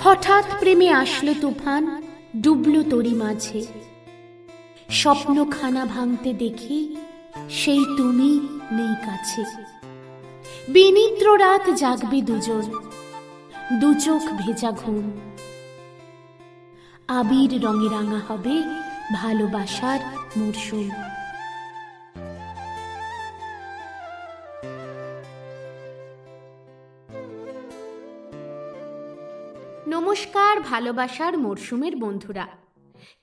হঠাৎ প্রেমে আসলো তুফান, ডুবলো তরি মাঝে। স্বপ্নখানা ভাঙতে দেখি সেই তুমি নেই কাছে। বিনিদ্র রাত জাগবে দুজন, দু চোখ ভেজা ঘুম। আবির রঙে রাঙা হবে ভালোবাসার মরশুম। নমস্কার ভালোবাসার মরশুমের বন্ধুরা,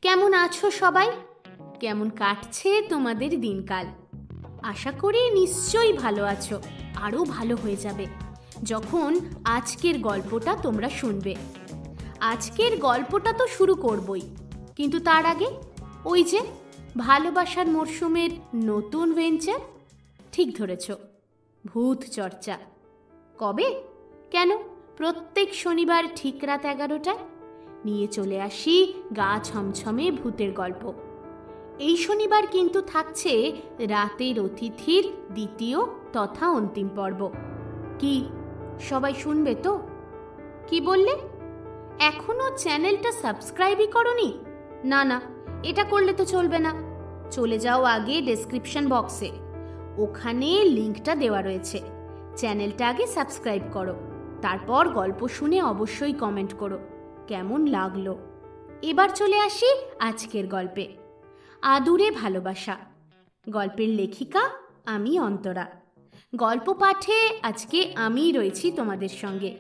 কেমন আছো সবাই? কেমন কাটছে তোমাদের দিনকাল? আশা করি নিশ্চয়ই ভালো আছো, আরও ভালো হয়ে যাবে যখন আজকের গল্পটা তোমরা শুনবে। আজকের গল্পটা তো শুরু করবই, কিন্তু তার আগে ওই যে ভালোবাসার মরশুমের নতুন ভেঞ্চার, ঠিক ধরেছ, ভূত চর্চা। কবে? কেন? প্রত্যেক শনিবার ঠিক রাত 11টায় নিয়ে চলে আসি গা ছমছমে ভূতের গল্প। এই শনিবার কিন্তু থাকছে রাতের অতিথির দ্বিতীয় তথা অন্তিম পর্ব। কি সবাই শুনবে তো? কি বললে? এখনো চ্যানেলটা সাবস্ক্রাইবই করনি? না না, এটা করলে তো চলবে না। চলে যাও আগে ডেসক্রিপশন বক্সে, ওখানে লিঙ্কটা দেওয়া রয়েছে। চ্যানেলটা আগে সাবস্ক্রাইব করো, তারপর গল্প শুনে অবশ্যই কমেন্ট করো কেমন লাগলো। এবার চলে আসি আজকের গল্পে, আদুরে ভালোবাসা। গল্পের লেখিকা আমি অন্তরা। গল্প পাঠে আজকে আমিই রয়েছি তোমাদের সঙ্গে।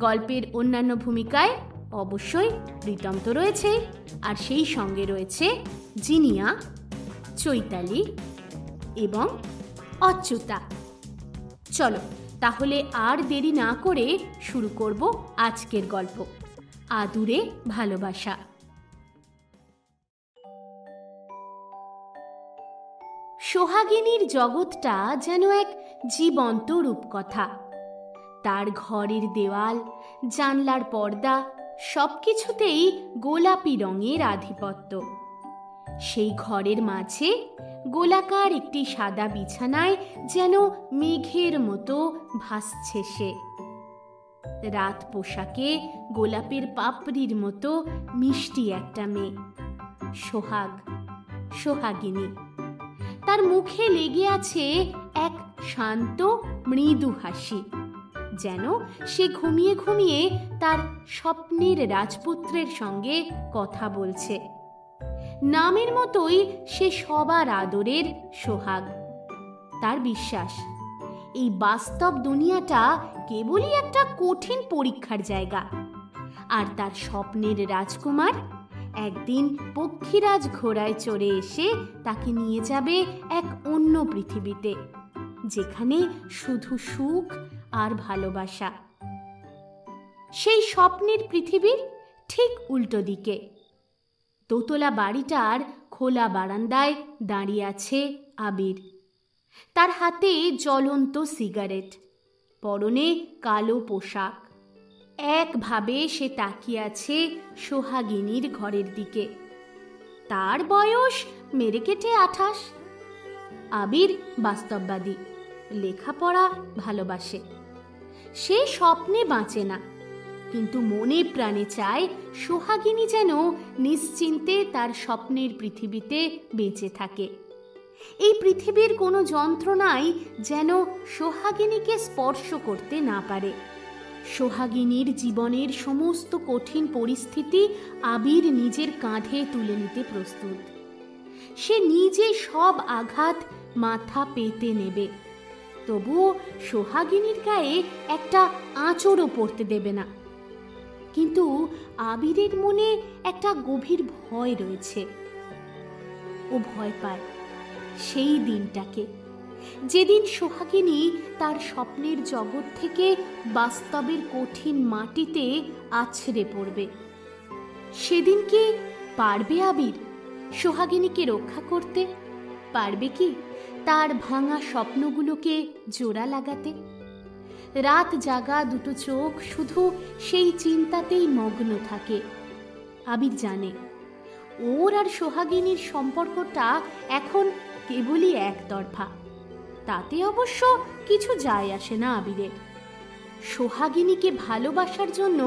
গল্পের অন্যান্য ভূমিকায় অবশ্যই প্রীতম তো রয়েছে, আর সেই সঙ্গে রয়েছে জিনিয়া, চৈতালি এবং অচ্যুতা। চলো তাহলে আর দেরি না করে শুরু করব আজকের গল্প, আদুরে ভালোবাসা। সোহাগিনীর জগৎটা যেন এক জীবন্ত রূপকথা। তার ঘরের দেওয়াল, জানলার পর্দা সবকিছুতেই গোলাপি রঙের আধিপত্য। সেই ঘরের মাঝে গোলাকার একটি সাদা বিছানায় যেন মেঘের মতো ভাসছে সে। রাত পোশাকে গোলাপের পাপড়ির মতো মিষ্টি একটা মেয়ে, সোহাগ, সোহাগিনী। তার মুখে লেগে আছে এক শান্ত মৃদু হাসি, যেন সে ঘুমিয়ে ঘুমিয়ে তার স্বপ্নের রাজপুত্রের সঙ্গে কথা বলছে। নামের মতোই সে সবার আদরের সোহাগ। তার বিশ্বাস এই বাস্তব দুনিয়াটা কেবলই একটা কঠিন পরীক্ষার জায়গা, আর তার স্বপ্নের রাজকুমার একদিন পক্ষীরাজ ঘোড়ায় চড়ে এসে তাকে নিয়ে যাবে এক অন্য পৃথিবীতে, যেখানে শুধু সুখ আর ভালোবাসা। সেই স্বপ্নের পৃথিবীর ঠিক উল্টো দিকে দোতলা বাড়িটার খোলা বারান্দায় দাঁড়িয়ে আছে আবির। তার হাতে জ্বলন্ত সিগারেট, পরনে কালো পোশাক। একভাবে সে তাকিয়ে আছে সোহাগিনীর ঘরের দিকে। তার বয়স মেরে কেটে 28। আবির বাস্তববাদী, লেখাপড়া ভালোবাসে। সে স্বপ্নে বাঁচে না, কিন্তু মনে প্রাণে চায় সোহাগিনী যেন নিশ্চিন্তে তার স্বপ্নের পৃথিবীতে বেঁচে থাকে। এই পৃথিবীর কোনো যন্ত্রণাই যেন সোহাগিনীকে স্পর্শ করতে না পারে। সোহাগিনীর জীবনের সমস্ত কঠিন পরিস্থিতি আবির নিজের কাঁধে তুলে নিতে প্রস্তুত। সে নিজে সব আঘাত মাথা পেতে নেবে, তবুও সোহাগিনীর গায়ে একটা আঁচড়ও পড়তে দেবে না। কিন্তু আবিরের মনে একটা গভীর ভয় রয়েছে। ও ভয় পায় সেই দিনটাকে, যেদিন সোহাগিনী তার স্বপ্নের জগৎ থেকে বাস্তবের কঠিন মাটিতে আছড়ে পড়বে। সেদিন কি পারবে আবির সোহাগিনীকে রক্ষা করতে? পারবে কি তার ভাঙা স্বপ্নগুলোকে জোড়া লাগাতে? রাত জাগা দুটো চোখ শুধু সেই চিন্তাতেই মগ্ন থাকে। আবির জানে ওর আর সোহাগিনীর সম্পর্কটা এখন কেবলই একতরফা। তাতে অবশ্য কিছু যায় আসে না আবিরের। সোহাগিনীকে ভালোবাসার জন্য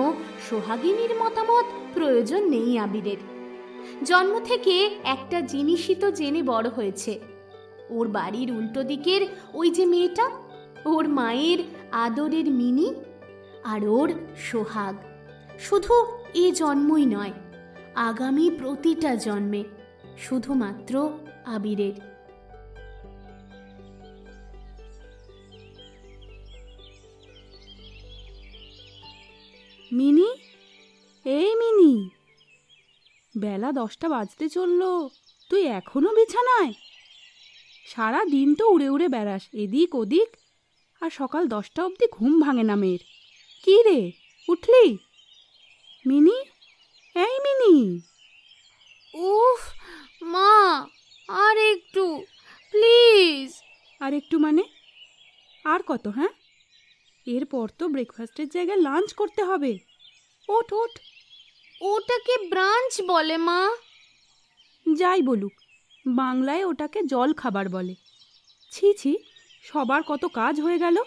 সোহাগিনীর মতামত প্রয়োজন নেই আবিরের। জন্ম থেকে একটা জিনিসই তো জেনে বড় হয়েছে, ওর বাড়ির উল্টো দিকের ওই যে মেয়েটা ওর মায়ের আদরের মিনি, আর ওর সোহাগ শুধু এ জন্মই নয়, আগামী প্রতিটা জন্মে শুধুমাত্র আবিরের। মিনি, এই মিনি, বেলা 10টা বাজতে চললো, তুই এখনো বিছানায়? সারা দিন তো উড়ে উড়ে বেড়াস এদিক ওদিক, আর সকাল 10টা অবধি ঘুম ভাঙে না মেয়ের। কি রে, উঠলি? মিনি, এই মিনি। উফ মা, আর একটু প্লিজ। আর একটু মানে? আর কত? হ্যাঁ, এরপর তো ব্রেকফাস্টের জায়গায় লাঞ্চ করতে হবে। ওঠ ওঠ। ওটাকে ব্রাঞ্চ বলে মা। যাই বলুক, বাংলায় ওটাকে জল খাবার বলে। ছি ছি, সবার কত কাজ হয়ে গেল।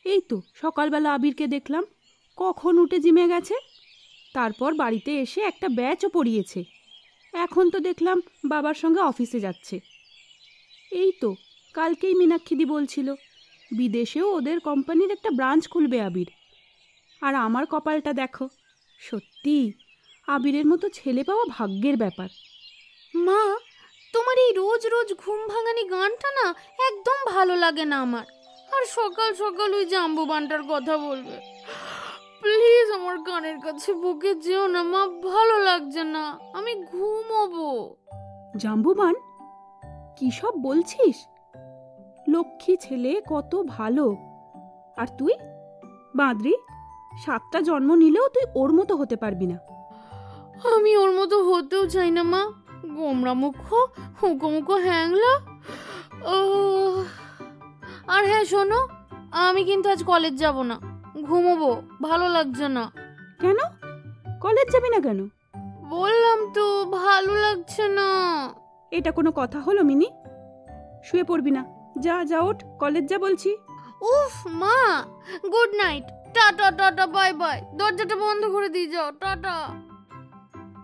এই তো সকালবেলা আবিরকে দেখলাম কখন উঠে জিমে গেছে, তারপর বাড়িতে এসে একটা ব্যাচও পড়িয়েছে। এখন তো দেখলাম বাবার সঙ্গে অফিসে যাচ্ছে। এই তো কালকেই মীনাক্ষীদি বলছিল বিদেশেও ওদের কোম্পানির একটা ব্রাঞ্চ খুলবে আবির। আর আমার কপালটা দেখো, সত্যি আবিরের মতো ছেলে পাওয়া ভাগ্যের ব্যাপার। মা, তোমার এই রোজ রোজ ঘুম ভাঙানি গানটা না একদম ভালো লাগে না আমার। আর সকাল সকাল ওই জাম্বুবানটার কথা বলবে। প্লিজ আমার গানের কাছে বকে যেও না মা, ভালো লাগছে না, আমি ঘুমোবো। জাম্বুবান? কি সব বলছিস? লক্ষ্মী ছেলে, কত ভালো। আর তুই বাঁদরি, 7টা জন্ম নিলেও তুই ওর মতো হতে পারবি না। আমি ওর মতো হতেও চাই না মা, গোমরা মুখ, হুকোমুখো হ্যাংলা। আর হ্যাঁ শোনো, আমি কিন্তু আজ কলেজ যাব না, ঘুমোবো, ভালো লাগছে না। কেন কলেজ যাবি না কেন? বললাম তো ভালো লাগছে না। এটা কোনো কথা হলো মিনি? শুয়ে পড়বি না, যা যা ওঠ, কলেজ যা বলছি। উফ মা, good night, tata tata, bye bye, দরজাটা বন্ধ করে দিয়ে যাও, টাটা।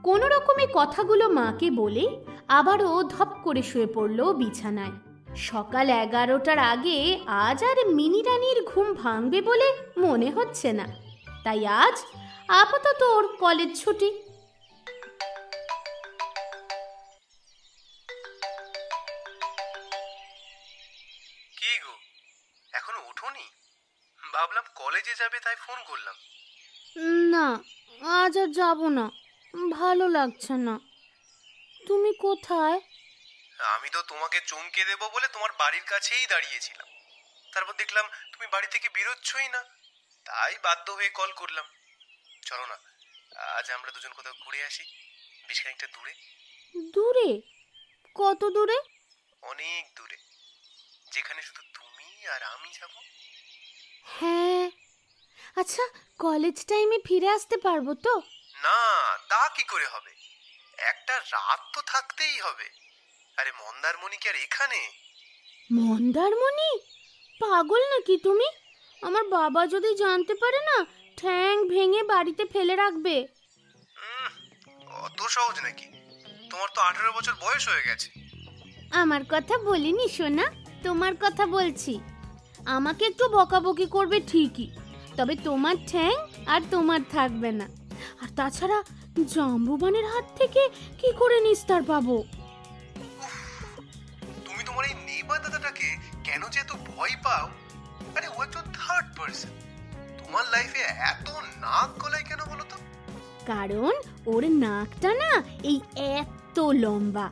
কোনো রকমে কথাগুলো মাকে বলে আবারও ধপ করে শুয়ে পড়ল বিছানায়। সকাল 11টার আগে আজ আর মিনি রানীর ঘুম ভাঙবে বলে মনে হচ্ছে না, তাই আজ আপাতত ওর কলেজ ছুটি। কি গো, এখনো ওঠোনি? ভাবলাম কলেজে যাবে তাই ফোন করলাম। না, আজ আর যাব না, ভালো লাগছে না। তুমি কোথায়? আমি তো তোমাকে চমকে দেবো বলে তোমার বাড়ির কাছেই দাঁড়িয়েছিলাম, তারপর দেখলাম তুমি বাড়ি থেকে বেরোচ্ছই না, তাই বাধ্য হয়ে কল করলাম। চলো না, আজ আমরা দুজন কোথাও ঘুরে আসি, বেশ খানিকটা দূরে। দূরে? কত দূরে? অনেক দূরে, যেখানে শুধু তুমি আর আমি যাব। হ্যাঁ, আচ্ছা কলেজ টাইমে ফিরে আসতে পারবো তো? না, তা কি করে হবে, একটা রাত তো থাকতেই হবে। আরে মন্দারমণি কি আর এখানে? মন্দারমণি? পাগল নাকি তুমি? আমার বাবা যদি জানতে পারে না, ঠ্যাং ভেঙে বাড়িতে ফেলে রাখবে। অত সহজ নাকি? তোমার তো 18 বছর বয়স হয়ে গেছে। আমার কথা বলিনি সোনা, তোমার কথা বলছি। আমাকে একটু বকাবকি করবে ঠিকই, তবে তোমার ঠ্যাং আর তোমার থাকবে না। আর তাছাড়া জাম্বুবানের হাত থেকে কি করে নিস্তার পাবো? তুমি তোমার এই নেইবার দাদাটাকে কেন যে এত ভয় পাও? আরে ও একজন থার্ড পারসন, তোমার লাইফে এত নাক গলায় কেন বলো তো? কারণ ওর নাকটা না এই এত লম্বা।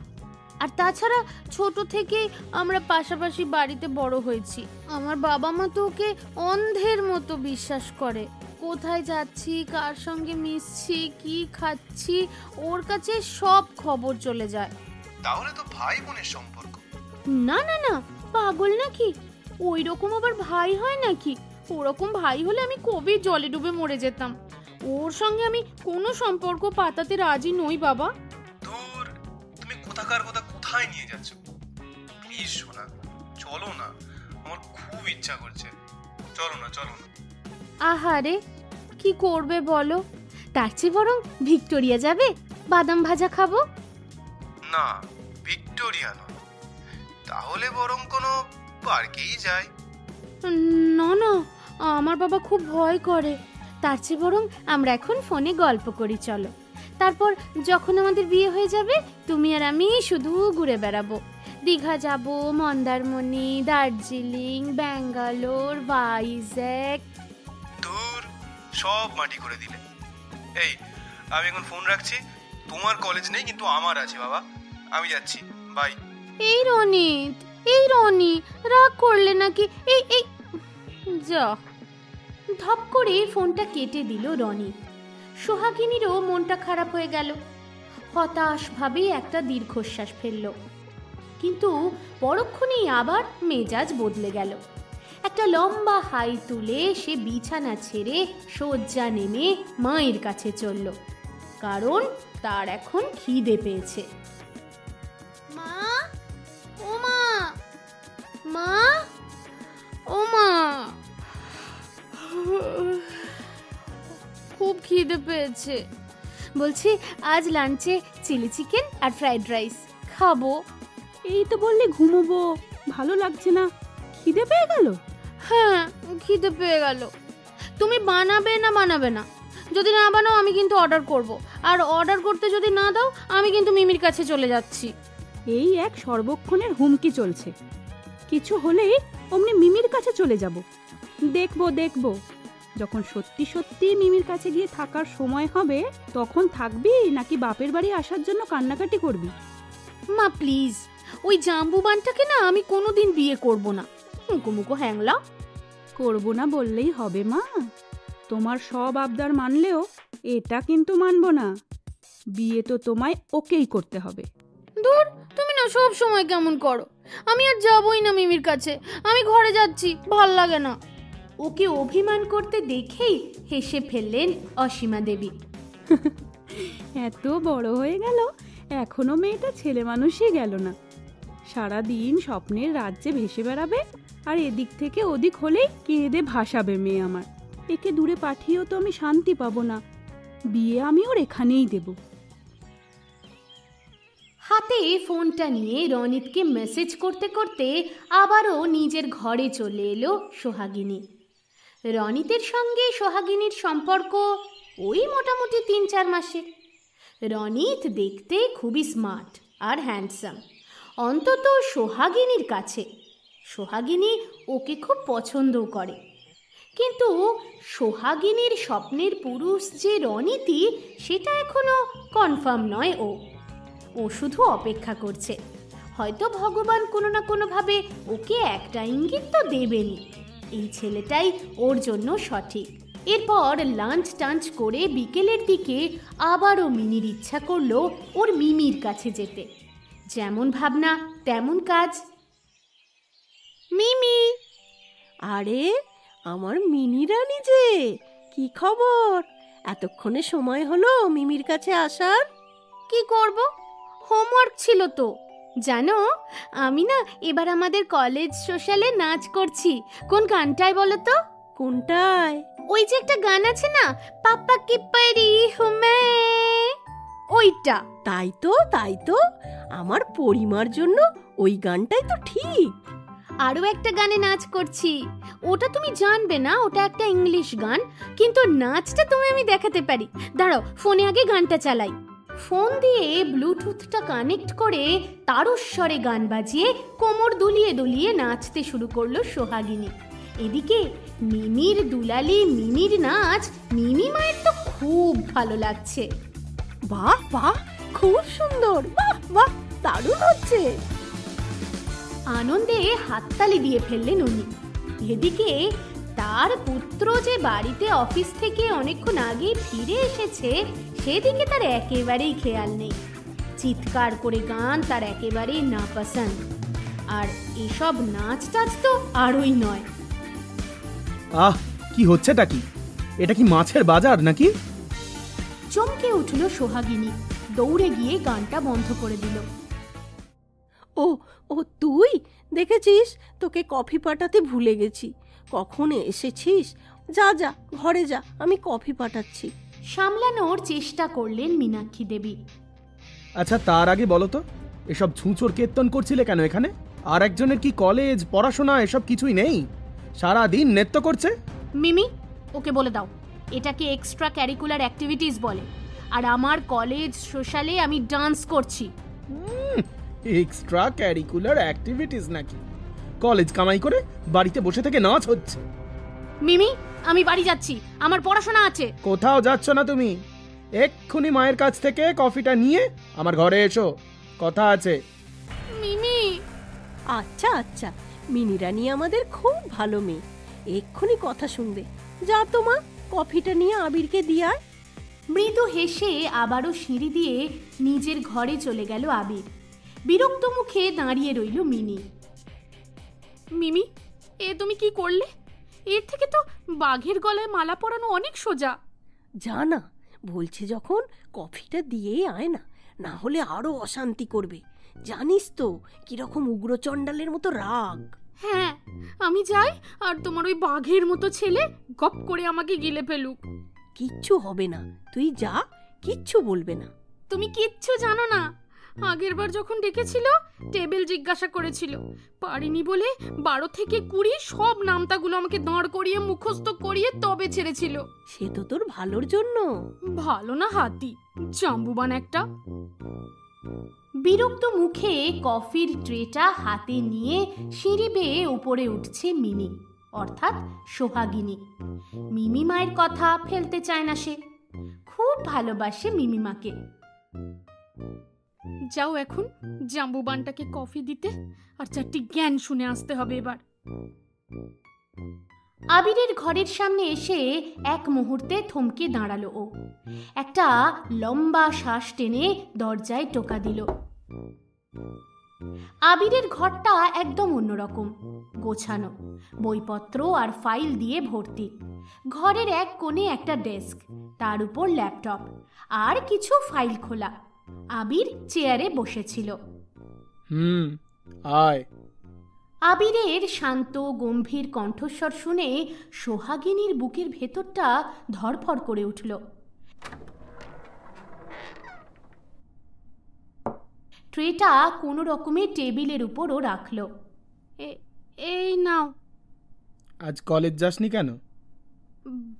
আর তাছাড়া ছোট থেকে আমরা পাশাপাশি বাড়িতে বড় হয়েছি। আমার বাবা মা তো ওকে অন্ধের মতো বিশ্বাস করে। কোথায় যাচ্ছি, কার সঙ্গে মিশছি, কি খাচ্ছি, ওর কাছে সব খবর চলে যায়। তাহলে তো ভাই বোনের সম্পর্ক। না না না, পাগল নাকি? ওই রকম আবার ভাই হয় নাকি? ওরকম ভাই হলে আমি কবে জলে ডুবে মরে যেতাম। ওর সঙ্গে আমি কোনো সম্পর্ক পাতাতে রাজি নই বাবা। দূর, তুমি কোথাকার কথা কোথায় নিয়ে যাচ্ছ? প্লিজ সোনা, চলো না, আমার খুব ইচ্ছা করছে। চলো না চলো না। আহারে, কি করবে বলো? তার চেয়ে বরং ভিক্টোরিয়া যাবে, বাদাম ভাজা খাবো। না, ভিক্টোরিয়া নয়, তাহলে বরং কোনো পার্কেই যায়। না না, আমার বাবা খুব ভয় করে। তার চেয়ে বরং আমরা এখন ফোনে গল্প করি, চলো। তারপর যখন আমাদের বিয়ে হয়ে যাবে, তুমি আর আমি শুধু ঘুরে বেড়াবো। দীঘা যাব, মন্দারমণি, দার্জিলিং, ব্যাঙ্গালোর, ভাইজ্যাক। দূর, সব মাটি করে দিলে। এই, আমি এখন ফোন রাখছি। তোমার কলেজ নেই, কিন্তু আমার আছে বাবা। আমি যাচ্ছি, বাই। এই রনিত, এই রনি, রাগ করলে নাকি? এই এই যা। ধপ করে ফোনটা কেটে দিল রনি। সোহাগিনীরও মনটা খারাপ হয়ে গেল। হতাশভাবে একটা দীর্ঘশ্বাস ফেলল, কিন্তু পরক্ষণেই আবার মেজাজ বদলে গেল। একটা লম্বা হাই তুলে সে বিছানা ছেড়ে শয্যা নেমে মায়ের কাছে চলল, কারণ তার এখন খিদে পেয়েছে। মা, ও মা, মা, ও মা, খুব খিদে পেয়েছে। বলছি আজ লাঞ্চে চিলি চিকেন আর ফ্রাইড রাইস খাবো। এই তো বললে ঘুমোবো, ভালো লাগছে না, খিদে পেয়ে গেল? হ্যাঁ, খিদে পেয়ে গেল। তুমি বানাবে না বানাবে না? যদি না বানাও আমি কিন্তু অর্ডার করব, আর অর্ডার করতে যদি না দাও আমি কিন্তু মিমির কাছে চলে যাচ্ছি। এই এক সর্বক্ষণের হুমকি চলছে, কিছু হলেই অমনি মিমির কাছে চলে যাব। দেখবো দেখবো, যখন সত্যি সত্যি মিমির কাছে গিয়ে থাকার সময় হবে, তখন থাকবি নাকি বাপের বাড়ি আসার জন্য কান্নাকাটি করবি? মা প্লিজ, ওই জাম্বুবানটাকে না আমি কোনোদিন বিয়ে করব না। মুখো হ্যাংলা। করবো না বললেই হবে মা, তোমার সব আবদার মানলেও এটা কিন্তু মানবো না। বিয়ে তো তোমায় ওকেই করতে হবে। দূর, তুমি না সব সময় কেমন করো। আমি আর যাবই না মিমির কাছে, আমি ঘরে যাচ্ছি, ভাল লাগে না। ওকে অভিমান করতে দেখেই হেসে ফেললেন অসীমা দেবী। এত বড় হয়ে গেল, এখনো মেয়েটা ছেলে মানুষই গেল না। সারাদিন স্বপ্নের রাজ্যে ভেসে বেড়াবে, আর এদিক থেকে ওদিক হলেই কেঁদে ভাসাবে মেয়ে আমার। একে দূরে পাঠিয়েও তো আমি শান্তি পাবো না। বিয়ে আমি ওর এখানেই দেব। হাতে ফোনটা নিয়ে রনিতকে মেসেজ করতে করতে আবারও নিজের ঘরে চলে এলো সোহাগিনী। রনিতের সঙ্গে সোহাগিনীর সম্পর্ক ওই মোটামুটি 3-4 মাসের। রনিত দেখতে খুবই স্মার্ট আর হ্যান্ডসাম, অন্তত সোহাগিনীর কাছে। সোহাগিনী ওকে খুব পছন্দও করে, কিন্তু সোহাগিনীর স্বপ্নের পুরুষ যে রনিতই, সেটা এখনো কনফার্ম নয়। ও শুধু অপেক্ষা করছে। হয়তো ভগবান কোনো না কোনোভাবে ওকে একটা ইঙ্গিত তো দেবেনই, এই ছেলেটাই ওর জন্য সঠিক। এরপর লাঞ্চ টাঞ্চ করে বিকেলের দিকে আবারও মিনির ইচ্ছা করলো ওর মিমির কাছে যেতে। যেমন ভাবনা তেমন কাজ। মিমি! আরে আমার মিনি রানী যে, কি খবর? এতক্ষণে সময় হলো মিমির কাছে আসার? কি করব, হোমওয়ার্ক ছিল তো। জানো, আমি না এবার আমাদের কলেজ সোশ্যালে নাচ করছি। কোন গানটায় বলো তো? কোনটায়? ওই যে একটা গান আছে না, পাপা কি পরি হুঁ মে, ওইটা। তাই তো, আমার পরিমার জন্য ওই গানটাই তো ঠিক। আরও একটা গানে নাচ করছি, ওটা তুমি জানবে না, ওটা একটা ইংলিশ গান, কিন্তু নাচটা তুমি আমি দেখাতে পারি। দাঁড়াও, ফোনে আগে গানটা চালাই। ফোন দিয়ে ব্লুটুথটা কানেক্ট করে তারস্বরে গান বাজিয়ে কোমর দুলিয়ে দুলিয়ে নাচতে শুরু করলো সোহাগিনী। এদিকে মিমির দুলালি মিমির নাচ মিমি মায়ের তো খুব ভালো লাগছে। বাহ বাহ, খুব সুন্দর, বাহ বাহ, দারুণ হচ্ছে। আনন্দে হাততালি দিয়ে ফেললেন উনি। এদিকে তার পুত্র যে বাড়িতে অফিস থেকে অনেকক্ষণ আগে ফিরে এসেছে, সেদিকে তার একেবারেই খেয়াল নেই। চিৎকার করে গান তার একেবারেই নাপসন্দ, আর এসব নাচ টাচ তো আরোই নয়। আহ, কি হচ্ছেটা কি? এটা কি মাছের বাজার নাকি? চমকে উঠল সোহাগিনী, দৌড়ে গিয়ে গানটা বন্ধ করে দিল। ও তুই দেখেছিস, তোকে কফি পাঠাতে ভুলে গেছি। কখন এসেছিস? যা যা ঘরে যা, আমি কফি পাঠাচ্ছি। সামলানোর চেষ্টা করলেন মীনাক্ষী দেবী। আচ্ছা তার আগে বলো তো, এসব ছুঁচোর কীর্তন করছিলে কেন এখানে? আর একজনের কি কলেজ পড়াশোনা এসব কিছুই নেই? সারা দিন নৃত্য করছে। মিমি, ওকে বলে দাও এটাকে এক্সট্রা ক্যারিকুলার অ্যাক্টিভিটিস বলে, আর আমার কলেজ সোশ্যালে আমি ডান্স করছি। এক্সট্রা ক্যারিকুলার অ্যাক্টিভিটিস নাকি? কলেজ কামাই করে বাড়িতে বসে থেকে নাচ হচ্ছে। মিমি, আমি বাড়ি যাচ্ছি, আমার পড়াশোনা আছে। কোথাও যাচ্ছ না তুমি। এক্ষুনি মায়ের কাছ থেকে কফিটা নিয়ে আমার ঘরে এসো, কথা আছে। মিমি। আচ্ছা আচ্ছা, মিনি রানী আমাদের খুব ভালো মেয়ে, এক্ষুনি কথা শুনবে। যা তো মা, কফিটা নিয়ে আবিরকে দিয়ে আয়। মৃদু হেসে আবারও সিঁড়ি দিয়ে নিজের ঘরে চলে গেল আবির। বিরক্ত মুখে দাঁড়িয়ে রইল মিনি। মিমি, এ তুমি কি করলে? এর থেকে তো বাঘের গলায় মালা পরানো অনেক সোজা। যা না, বলছে যখন কফিটা দিয়েই আয় না, না হলে আরো অশান্তি করবে। জানিস তো কিরকম উগ্রচণ্ডালের মতো রাগ। হ্যাঁ, আমি যাই, আর তোমার ওই বাঘের মতো ছেলে গপ করে আমাকে গিলে ফেলুক। কিচ্ছু হবে না, তুই যা, কিচ্ছু বলবে না। তুমি কিচ্ছু জানো না। আগের বার যখন ডেকেছিল টেবিল জিজ্ঞাসা করেছিল, পারিনি বলে 12 থেকে 20 সব নামতাগুলো আমাকে দাঁড় করিয়ে মুখস্থ করিয়ে তবে ছেড়েছিল। সে তো তোর ভালোর জন্য। ভালো না হাতি, জাম্বুবান একটা। বিরক্ত মুখে কফির ট্রেটা হাতে নিয়ে সিঁড়ি বেয়ে উপরে উঠছে মিনি, অর্থাৎ সোহাগিনী। মিমি মায়ের কথা ফেলতে চায় না সে, খুব ভালোবাসে মিমি মাকে। যাও এখন জাম্বুবানটাকে কফি দিতে, আর চারটি জ্ঞান শুনে আসতে হবে এবার। আবিরের ঘরের সামনে এসে এক মুহূর্তে থমকে দাঁড়ালো ও। একটা লম্বা শ্বাস টেনে দরজায় টোকা দিল। আবিরের ঘরটা একদম অন্যরকম, গোছানো, বইপত্র আর ফাইল দিয়ে ভর্তি। ঘরের এক কোণে একটা ডেস্ক, তার উপর ল্যাপটপ আর কিছু ফাইল খোলা। আবির চেয়ারে বসেছিল। আয়। আবিরের শান্ত গম্ভীর কণ্ঠস্বর শুনে সোহাগিনীর বুকের ভেতরটা ধড়ফড় করে উঠল। ট্রেটা কোনো রকমে টেবিলের উপরও রাখল। এই নাও। আজ কলেজ যাসনি কেন?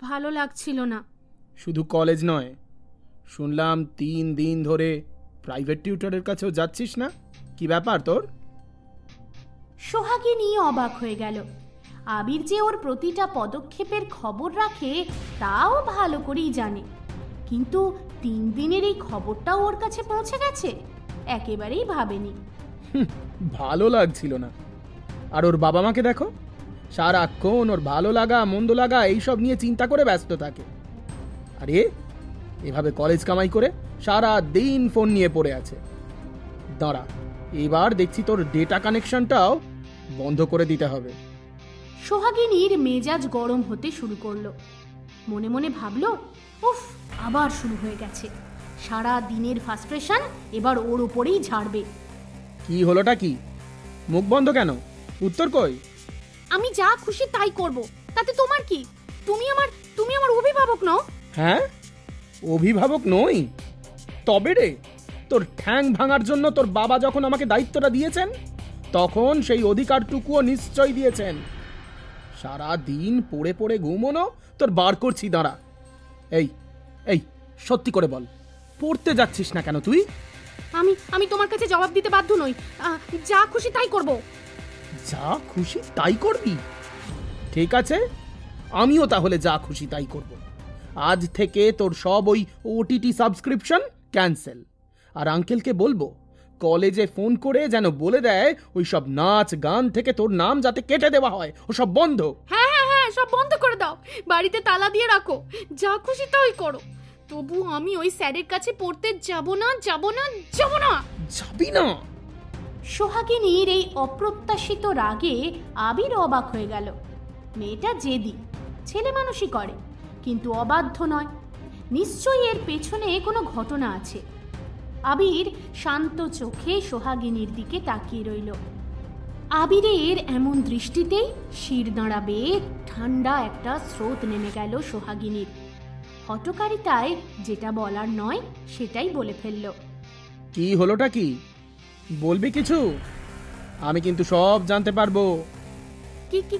ভালো লাগছিল না। শুধু কলেজ নয়, শুনলাম 3 দিন ধরে প্রাইভেট টিউটরের কাছেও যাচ্ছিস না। কি ব্যাপার তোর? সোহাগিনী অবাক হয়ে গেল। আবির যে ওর প্রতিটা পদক্ষেপের খবর রাখে তাও ভালো করেই জানে, কিন্তু 3 দিনের এই খবরটাও ওর কাছে পৌঁছে গেছে একেবারেই ভাবেনি। ভালো লাগছিল না। আর ওর বাবা মাকে দেখো, সারাক্ষণ ওর ভালো লাগা মন্দ লাগা এইসব নিয়ে চিন্তা করে ব্যস্ত থাকে। আরে এভাবে কলেজ কামাই করে সারা দিন ফোন নিয়ে পড়ে আছে। দাঁড়া, এবার দেখছি তোর ডেটা কানেকশনটাও বন্ধ করে দিতে হবে। সোহাগিনীর মেজাজ গরম হতে শুরু করলো। মনে মনে ভাবলো, উফ, আবার শুরু হয়ে গেছে। সারা দিনের ফ্রাস্ট্রেশন এবার ওর উপরেই ঝাড়বে। কি হলোটা কি? মুখ বন্ধ কেন? উত্তর কই? আমি যা খুশি তাই করব, তাতে তোমার কি? তুমি আমার অভিভাবক নও। হ্যাঁ, অভিভাবক নই? তবে রে, তোর ঠ্যাং ভাঙার জন্য তোর বাবা যখন আমাকে দায়িত্বটা দিয়েছেন তখন সেই অধিকারটুকুও নিশ্চয় দিয়েছেন। সারা দিন পড়ে পড়ে ঘুমোনো তোর বার করছি, দাঁড়া। এই এই সত্যি করে বল, পড়তে যাচ্ছিস না কেন তুই? আমি তোমার কাছে জবাব দিতে বাধ্য নই। যা খুশি তাই করব। যা খুশি তাই করবি? ঠিক আছে, আমিও তাহলে যা খুশি তাই করব। আজ থেকে তোর সব ওই ওটিটি সাবস্ক্রিপশন ক্যান্সেল। আর আঙ্কেলকে বলবো কলেজে ফোন করে যেন বলে দেয় ওই সব নাচ গান থেকে তোর নাম যাতে কেটে দেওয়া হয়, ও সব বন্ধ। হ্যাঁ হ্যাঁ হ্যাঁ, সব বন্ধ করে দাও, বাড়িতে তালা দিয়ে রাখো, যা খুশি তাই করো। তবু আমি ওই স্যারের কাছে পড়তে যাব না। যাবি না? সোহাগিনীর এই অপ্রত্যাশিত রাগে আবির অবাক হয়ে গেল। মেয়েটা জেদি, ছেলে মানুষই করে, কিন্তু অবাধ্য নয়। নিশ্চয়ই এর পেছনে কোনো ঘটনা আছে। আবির শান্ত চোখে সোহাগিনীর দিকে তাকিয়ে রইল। আবিরের এমন দৃষ্টিতেই শির দাঁড়াবে ঠান্ডা একটা স্রোত নেমে গেল সোহাগিনীর। হঠকারিতায় যেটা বলার নয় সেটাই বলে ফেলল। কি হলোটা কি? বলবি কিছু? আমি কিন্তু সব জানতে পারবো।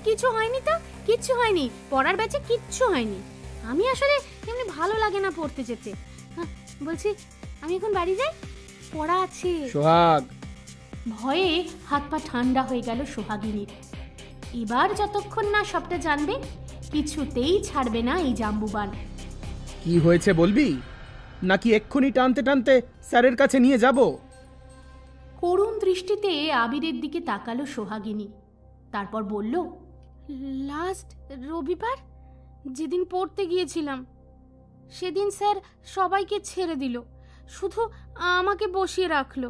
কিছু হয়নি তো, কিচ্ছু হয়নি, পড়ার ব্যাচে কিচ্ছু হয়নি। আমি আসলে এমনি ভালো লাগে না পড়তে যেতে। বলছি আমি এখন বাড়ি যাই, পড়া আছে। সোহাগ। ভয়ে হাত পা ঠান্ডা হয়ে গেল সোহাগিনীর। এবার যতক্ষণ না সবটা জানবে কিছুতেই ছাড়বে না এই জাম্বুবান। কি হয়েছে বলবি, নাকি এক্ষুনি টানতে টানতে স্যারের কাছে নিয়ে যাব? করুণ দৃষ্টিতে আবিরের দিকে তাকালো সোহাগিনী, তারপর বলল, লাস্ট রবিবার যেদিন পড়তে গিয়েছিলাম সেদিন স্যার সবাইকে ছেড়ে দিল, শুধু আমাকে বসিয়ে রাখলো।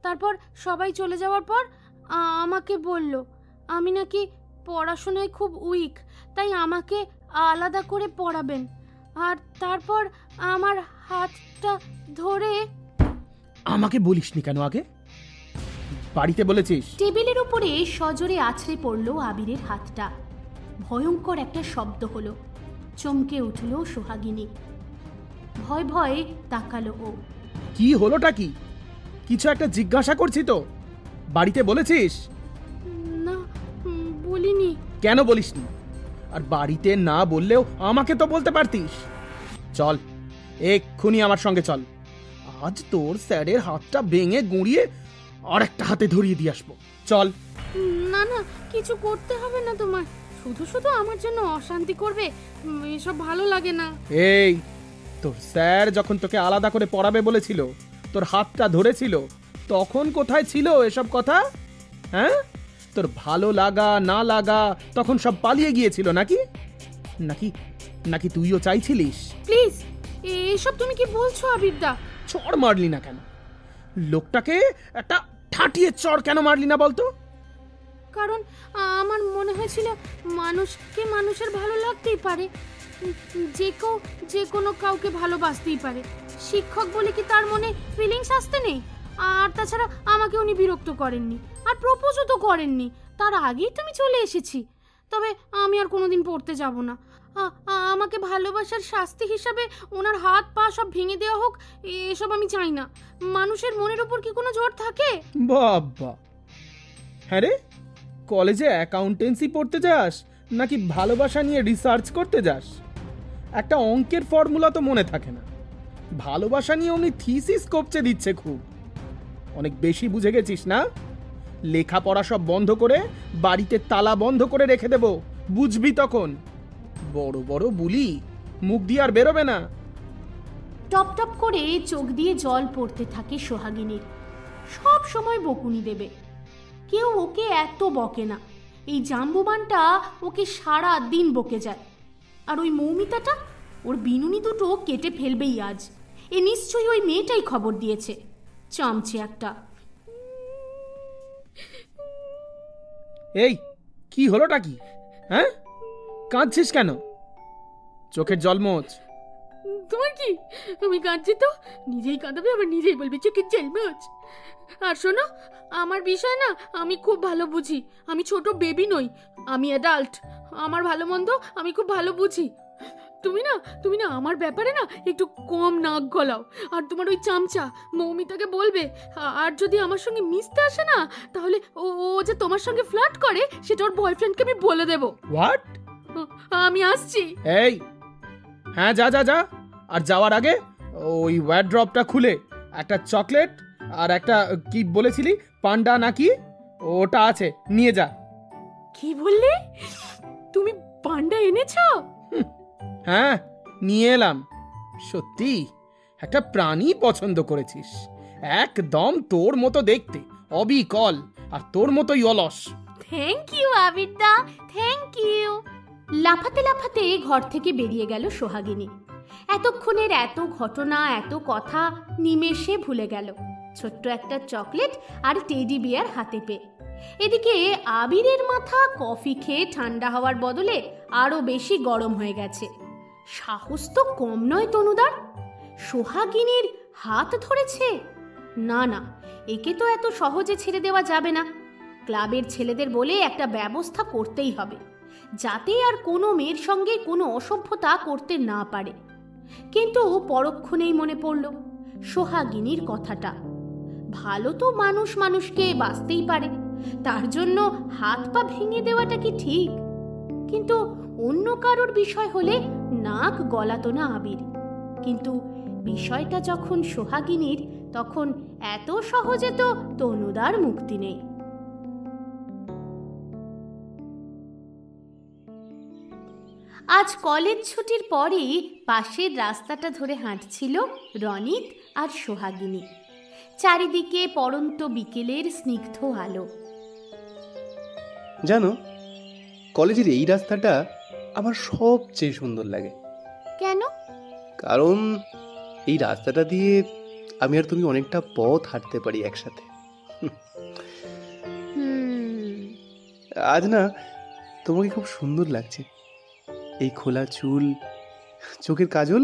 তারপর সবাই চলে যাওয়ার পর আমাকে বলল আমি নাকি পড়াশোনায় খুব উইক, তাই আমাকে আলাদা করে পড়াবেন। আর তারপর আমার হাতটা ধরে। আমাকে বলিসনি কেন আগে? বাড়িতে বলেছিস? টেবিলের উপরে সজোরে আছড়ে পড়ল আবিরের হাতটা। ভয়ঙ্কর একটা শব্দ হলো। চমকে উঠল সোহাগিনী। ভয় ভয়ে তাকালো ও। কি হলোটা কি? কিছু একটা জিজ্ঞাসা করছি তো। বাড়িতে বলেছিস? না, বলিনি। কেন বলিসনি? আর বাড়িতে না বললেও আমাকে তো বলতে পারতিস। চল, এক্ষুনি আমার সঙ্গে চল। আজ তোর স্যারের হাতটা ভেঙে গুঁড়িয়ে আর একটা হাতে ধরিয়ে দিয়ে আসবো। চল। না না, কিছু করতে হবে না তোমার। শুধু শুধু আমার জন্য অশান্তি করবে, এসব ভালো লাগে না। এই, তোর স্যার যখন তোকে আলাদা করে পড়াবে বলেছিল, তোর হাতটা ধরেছিল, তখন কোথায় ছিল এসব কথা? হ্যাঁ, তোর ভালো লাগা না লাগা তখন সব পালিয়ে গিয়েছিল নাকি? নাকি নাকি তুইও চাইছিলিস? প্লিজ, এসব তুমি কি বলছো আবিরদা? চড় মারলি না কেন? লোকটাকে একটা ঠাটিয়ে চড় কেন মারলি না বলতো? কারণ আমার মনে হয়েছিল মানুষকে মানুষের ভালো লাগতেই পারে, যে কেউ যে কোনো কাউকে ভালোবাসতেই পারে। শিক্ষক বলে কি তার মনে ফিলিংস আসতে নেই? আর তাছাড়া আমাকে উনি বিরক্ত করেননি, আর প্রপোজও তো করেননি। তার আগেই তুমি চলে এসেছি। তবে আমি আর কোনোদিন পড়তে যাব না। আমাকে ভালোবাসার শাস্তি হিসাবে ওনার হাত পা সব ভেঙে দেওয়া হোক, এসব আমি চাই না। মানুষের মনের উপর কি কোনো জোর থাকে? বাবা, হ্যাঁ রে, কলেজে অ্যাকাউন্টেন্সি পড়তে যাস নাকি ভালোবাসা নিয়ে রিসার্চ করতে যাস? একটা অঙ্কের ফর্মুলা তো মনে থাকে না। ভালোবাসা নিয়ে উনি থিসিস কপচে দিচ্ছে খুব। অনেক বেশি বুঝে গেছিস না? লেখাপড়া সব বন্ধ করে বাড়িতে তালা বন্ধ করে রেখে দেব, বুঝবি তখন। বড় বড় বুলি, মুখ দিয়ে আর বেরোবে না। টপ টপ করে চোখ দিয়ে জল পড়তে থাকে সোহাগিনীর। সব সময় বকুনি দেবে, কেউ ওকে এত বকে না। এই জাম্বুবানটা ওকে সারা দিন বকে যায়। আর ওই মৌমিতাটা, ওর বিনুনি দুটো কেটে ফেলবেই আজ। এ নিশ্চয়ই ওই মেয়েটাই খবর দিয়েছে। চামচে একটা। এই, কি হলোটা কি? হ্যাঁ, কাঁদছিস কেন? চোখের জল মোচ। তোমার কি? আমি কাঁদছি তো নিজেই কাঁদাবে, আবার নিজেই বলবি চোখের জল মোচ। আর শোনো, আমার বিষয় না আমি খুব ভালো বুঝি। আমি ছোট বেবি নই, আমি অ্যাডাল্ট। আমার ভালো মন্দ আমি খুব ভালো বুঝি। তুমি না আমার ব্যাপারে না একটু কম নাক গলাও। আর তোমার ওই চামচা মৌমিতাকে বলবে, আর যদি আমার সঙ্গে মিশতে আসে না, তাহলে ও যে তোমার সঙ্গে ফ্লার্ট করে সেটা ওর বয়ফ্রেন্ডকে আমি বলে দেব। হোয়াট? আমি আসছি। এই, হ্যাঁ, যা যা যা। আর যাওয়ার আগে ওই ওয়ার্ড্রপটা খুলে একটা চকলেট আর একটা কি বলেছিলি, পান্ডা নাকি, ওটা আছে, নিয়ে যা। কি বললে? তুমি পান্ডা এনেছো? হ্যাঁ, নিয়ে এলাম। সত্যি একটা প্রাণী পছন্দ করেছিস। একদম তোর মতো দেখতে, অবিকল, আর তোর মতোই অলস। থ্যাংক ইউ আবিরদা, থ্যাংক ইউ। লাফাতে লাফাতে ঘর থেকে বেরিয়ে গেল সোহাগিনী। এতক্ষণের এত ঘটনা, এত কথা নিমেষে ভুলে গেল ছোট্ট একটা চকলেট আর টেডি বিয়ার হাতে পেয়ে। এদিকে আবিরের মাথা কফি খেয়ে ঠান্ডা হওয়ার বদলে আরো বেশি গরম হয়ে গেছে। সাহস তো কম নয় তনুদার। সোহাগিনীর হাত ধরেছে। না না, একে তো এত সহজে ছেড়ে দেওয়া যাবে না। ক্লাবের ছেলেদের বলে একটা ব্যবস্থা করতেই হবে, যাতে আর কোনো মেয়ের সঙ্গে কোনো অসভ্যতা করতে না পারে। কিন্তু পরক্ষণেই মনে পড়ল সোহাগিনীর কথাটা। ভালো তো মানুষ মানুষকে বাঁচতেই পারে, তার জন্য হাত পা ভেঙে দেওয়াটা কি ঠিক? কিন্তু অন্য কারোর বিষয় হলে নাক গলাতো না আবির। কিন্তু বিষয়টা যখন সোহাগিনীর, তখন এত সহজে তো তনুদার মুক্তি নেই। আজ কলেজ ছুটির পরেই পাশের রাস্তাটা ধরে হাঁটছিল রনিত আর সোহাগিনী। চারিদিকে পড়ন্ত বিকেলের স্নিগ্ধ আলো। জানো, কলেজের এই রাস্তাটা আমার সবচেয়ে সুন্দর লাগে। কেন? কারণ এই রাস্তাটা দিয়ে আমি আর তুমি অনেকটা পথ হাঁটতে পারি একসাথে। আজ না তোমাকে খুব সুন্দর লাগছে। এই খোলা চুল, চোখের কাজল,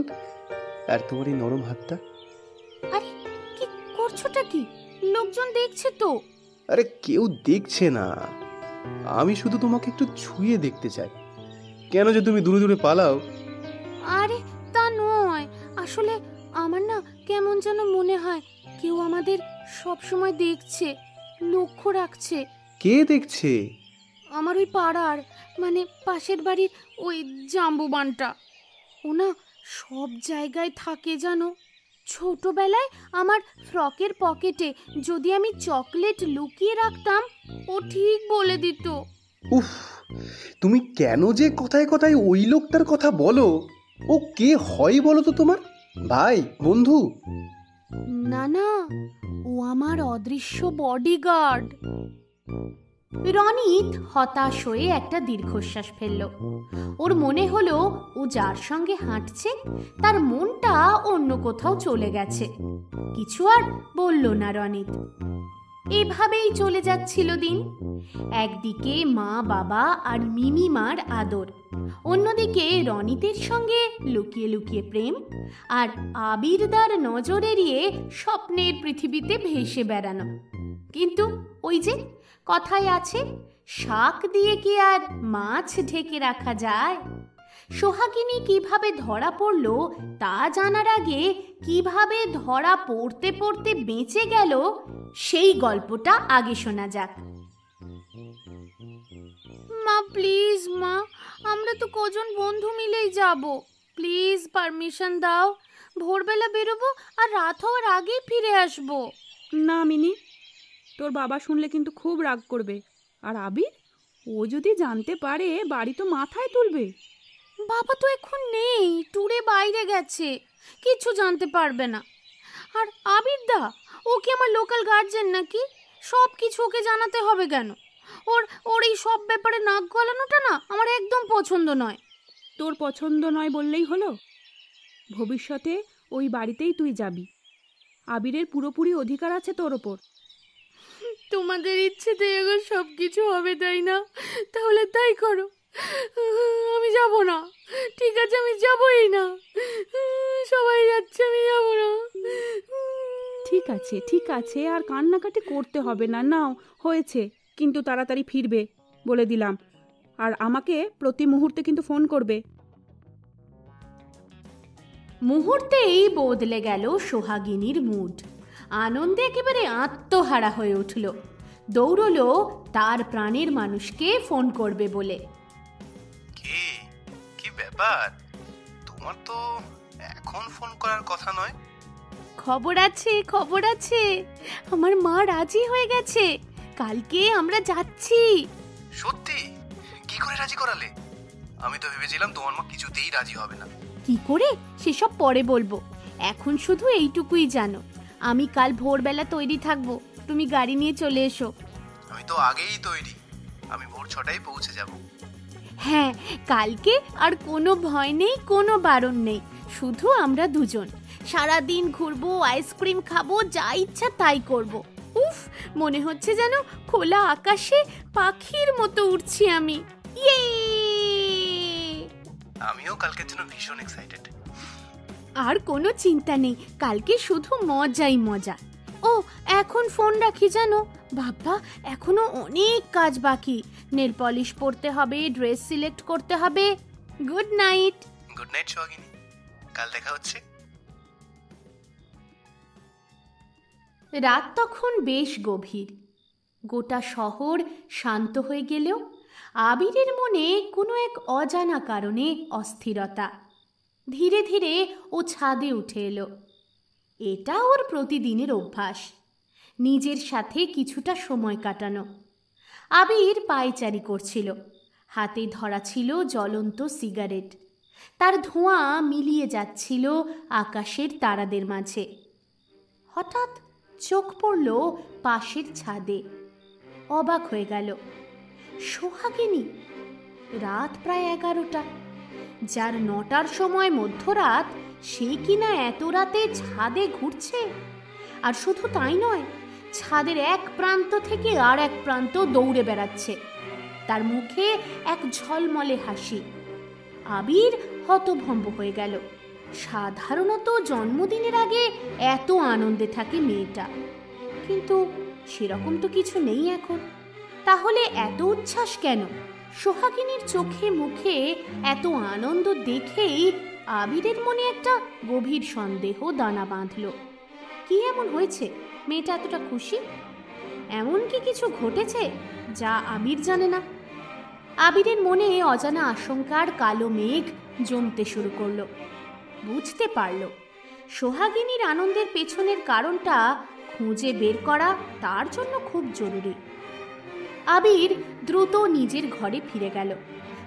আর তোমার এই নরম হাতটা। আরে কি করছোটা কি? লোকজন দেখছে তো। আরে কেউ দেখছে না, আমি শুধু তোমাকে একটু ছুঁয়ে দেখতে চাই। কেন যে তুমি দূরে দূরে পালাও? আরে তা নয়, আসলে আমার না কেমন যেন মনে হয় কেউ আমাদের সব সময় দেখছে, লক্ষ্য রাখছে। কে দেখছে? আমার ওই পাড়ার, মানে পাশের বাড়ির ওই জাম্বুবানটা। ও না সব জায়গায় থাকে জানো। ছোটবেলায় আমার ফ্রকের পকেটে যদি আমি চকলেট লুকিয়ে রাখতাম, ও ঠিক বলে দিত। উফ, তুমি কেন যে কথায় কথায় ওই লোকটার কথা বলো? ও কে হয় বলো তো? তোমার ভাই, বন্ধু? না না, ও আমার অদৃশ্য বডিগার্ড। রনিত হতাশ হয়ে একটা দীর্ঘশ্বাস ফেলল। ওর মনে হলো ও যার সঙ্গে হাঁটছে তার মনটা অন্য কোথাও চলে গেছে। কিছু আর বলল না রনিত। এভাবেই চলে যাচ্ছিল দিন। একদিকে মা বাবা আর মিমিমার আদর, অন্যদিকে রনিতের সঙ্গে লুকিয়ে লুকিয়ে প্রেম, আর আবিরদার নজর এড়িয়ে স্বপ্নের পৃথিবীতে ভেসে বেড়ানো। কিন্তু ওই যে কথায় আছে, শাক দিয়ে কি আর মাছ ঢেকে রাখা যায়? সোহাগিনী কিভাবে ধরা পড়ল তা জানার আগে কিভাবে ধরা পড়তে পড়তে বেঁচে গেল সেই গল্পটা আগে শোনা যাক। মা প্লিজ, মা আমরা তো কজন বন্ধু মিলেই যাব, প্লিজ পারমিশন দাও। ভোরবেলা বেরোবো আর রাত হওয়ার আগেই ফিরে আসবো। না মিনি, তোর বাবা শুনলে কিন্তু খুব রাগ করবে। আর আবির, ও যদি জানতে পারে বাড়ি তো মাথায় তুলবে। বাবা তো এখন নেই, ট্যুরে বাইরে গেছে, কিছু জানতে পারবে না। আর আবির দা, ও কি আমার লোকাল গার্জেন নাকি? সব কিছু ওকে জানাতে হবে কেন? ওর এই সব ব্যাপারে নাক গলানোটা না আমার একদম পছন্দ নয়। তোর পছন্দ নয় বললেই হলো? ভবিষ্যতে ওই বাড়িতেই তুই যাবি। আবিরের পুরোপুরি অধিকার আছে তোর ওপর। তোমাদের ইচ্ছেতে এগো সব কিছু হবে, তাই না? তাহলে তাই করো, আমি যাব না। ঠিক আছে, আমি যাবই না। সবাই যাচ্ছে, আমি যাব না। ঠিক আছে ঠিক আছে, আর কান্নাকাটি করতে হবে না। নাও হয়েছে, কিন্তু তাড়াতাড়ি ফিরবে বলে দিলাম। আর আমাকে প্রতি মুহূর্তে কিন্তু ফোন করবে। মুহূর্তেই বদলে গেল সোহাগিনীর মুড। আনন্দে একেবারে আত্মহারা হয়ে উঠল। দৌড়লো তার প্রাণের মানুষকে ফোন করবে বলে। কি ব্যাপার? তোমার তো এখন ফোন করার কথা নয়। খবর আছে, খবর আছে। আমার মা রাজি হয়ে গেছে, কালকে আমরা যাচ্ছি। সত্যি? কি করে রাজি করালে? আমি তো ভেবেছিলাম তোমার মা কিছুতেই রাজি হবে না। কি করে সেসব পরে বলবো, এখন শুধু এইটুকুই জানো, আমি কাল ভোরবেলা তৈরি থাকবো, তুমি গাড়ি নিয়ে চলে এসো। আমি তো আগেই তৈরি, আমি ভোর 6টায় পৌঁছে যাব। হ্যাঁ, কালকে আর কোনো ভয় নেই, কোনো বারণ নেই, শুধু আমরা দুজন। সারাদিন ঘুরবো, আইসক্রিম খাবো, যা ইচ্ছা তাই করব। উফ, মনে হচ্ছে যেন খোলা আকাশে পাখির মতো উড়ছি আমি। ইয়ে! আমিও কালকের জন্য ভীষণ এক্সাইটেড। আর কোনো চিন্তা নেই, কালকে শুধু মজাই মজা। ও এখন ফোন রাখি জানো, বাবা এখনো অনেক কাজ বাকি। নেল পলিশ পরতে হবে, ড্রেস সিলেক্ট করতে হবে। Good night. গুড নাইট সোহাগিনী, কাল দেখা হচ্ছে। রাত তখন বেশ গভীর। গোটা শহর শান্ত হয়ে গেলেও আবিরের মনে কোনো এক অজানা কারণে অস্থিরতা। ধীরে ধীরে ও ছাদে উঠে এলো। এটা ওর প্রতিদিনের অভ্যাস, নিজের সাথে কিছুটা সময় কাটানো। আবির পায়চারি করছিল, হাতে ধরা ছিল জ্বলন্ত সিগারেট। তার ধোঁয়া মিলিয়ে যাচ্ছিল আকাশের তারাদের মাঝে। হঠাৎ চোখ পড়ল পাশের ছাদে। অবাক হয়ে গেল, সোহাগিনী। রাত প্রায় 11টা। যার 9টার সময় মধ্যরাত, সে কিনা এত রাতে ছাদে ঘুরছে। আর শুধু তাই নয়, ছাদের এক প্রান্ত থেকে আর এক প্রান্ত দৌড়ে বেড়াচ্ছে। তার মুখে এক ঝলমলে হাসি। আবির হতভম্ব হয়ে গেল। সাধারণত জন্মদিনের আগে এত আনন্দে থাকে মেয়েটা, কিন্তু সেরকম তো কিছু নেই এখন। তাহলে এত উচ্ছ্বাস কেন? সোহাগিনীর চোখে মুখে এত আনন্দ দেখেই আবিরের মনে একটা গভীর সন্দেহ দানা বাঁধল। কি এমন হয়েছে মেয়েটা এতটা খুশি? এমন কি কিছু ঘটেছে যা আবির জানে না? আবিরের মনে অজানা আশঙ্কার কালো মেঘ জমতে শুরু করলো। বুঝতে পারল সোহাগিনীর আনন্দের পেছনের কারণটা খুঁজে বের করা তার জন্য খুব জরুরি। আবির দ্রুত নিজের ঘরে ফিরে গেল।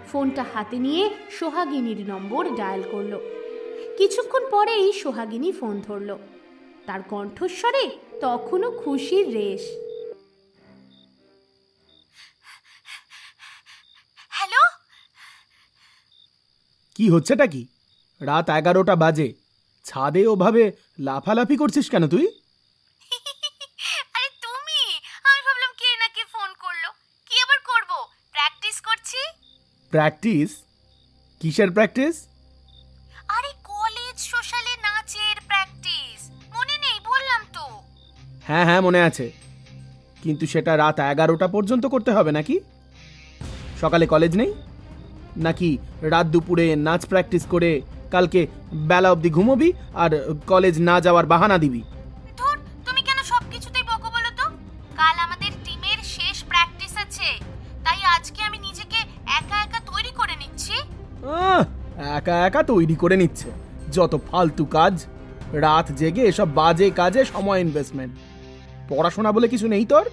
ফোনটা হাতে নিয়ে সোহাগিনীর নম্বর ডায়াল করলো। কিছুক্ষণ পরেই সোহাগিনী ফোন ধরল। তার কণ্ঠস্বরে তখনও খুশির রেশ। হ্যালো, কি হচ্ছেটা কি? রাত 11টা বাজে, ছাদে ওভাবে লাফালাফি করছিস কেন তুই? আরে তুমি, আমি ভাবলাম কে নাকি ফোন করলো। কি আবার করব, প্র্যাকটিস করছি। প্র্যাকটিস? কিসের প্র্যাকটিস? আরে কলেজ সোশ্যালে নাচের প্র্যাকটিস, মনে নেই বললাম তো। হ্যাঁ হ্যাঁ মনে আছে, কিন্তু সেটা রাত 11টা পর্যন্ত করতে হবে নাকি? সকালে কলেজ নেই নাকি? রাত দুপুরে নাচ প্র্যাকটিস করে কালকে বেলা অবধি ঘুমোবি আর কলেজ না যাওয়ার বাহানা দিবি? ধুর, তুমি কেন সবকিছুতেই বকো বলো তো? কাল আমাদের টিমের শেষ প্র্যাকটিস আছে, তাই আজকে আমি নিজেকে একা একা তৈরি করে নিচ্ছি। একা একা তৈরি করে নিচ্ছে, যত ফালতু কাজ। রাত জেগে এসব বাজে কাজে সময় ইনভেস্টমেন্ট। পড়াশোনা বলে কিছু নেই তোর?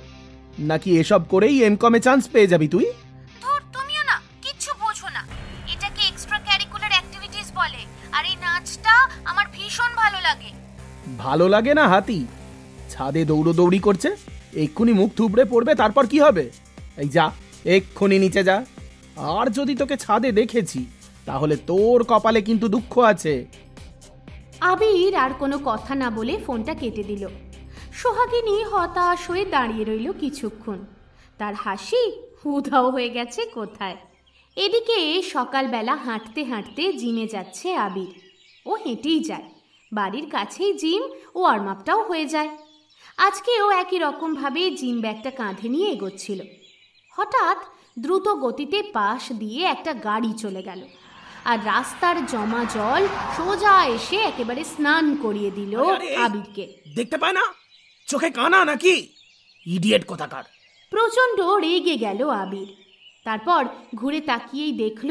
নাকি এসব করেই এমকমে চান্স পেয়ে যাবি তুই? ধুর, তুমিও না কিচ্ছু বোঝো না। এটাকে এক্সট্রা ক্যারিকুলার অ্যাক্টিভিটিস বলে, আর এই নাচটা আমার ভীষণ ভালো লাগে। ভালো লাগে না হাতি? ছাদে দৌড়োদৌড়ি করছে, এক্ষুনি মুখ থুবড়ে পড়বে, তারপর কি হবে? এই যা, এক্ষুনি নিচে যা। আর যদি তোকে ছাদে দেখেছি তাহলে তোর কপালে কিন্তু দুঃখ আছে। আবির আর কোনো কথা না বলে ফোনটা কেটে দিল। সোহাগিনী হতাশ হয়ে দাঁড়িয়ে রইল কিছুক্ষণ। তার হাসি উধাও হয়ে গেছে কোথায়। এদিকে সকালবেলা হাঁটতে হাঁটতে জিমে যাচ্ছে আবির। ও হেঁটেই যায়, বাড়ির কাছেই জিম, ওয়ার্ম আপটাও হয়ে যায়। আজকেও একই রকমভাবে জিম ব্যাগটা কাঁধে নিয়ে এগোচ্ছিল। হঠাৎ দ্রুত গতিতে পাশ দিয়ে একটা গাড়ি চলে গেল, আর রাস্তার জমা জল সোজা এসে একেবারে স্নান করিয়ে দিল আবিরকে। দেখতে পায় না? চোখে কানা নাকি? ইডিয়েট কোথাকার! প্রচণ্ড রেগে গেল আবির। তারপর ঘুরে তাকিয়েই দেখল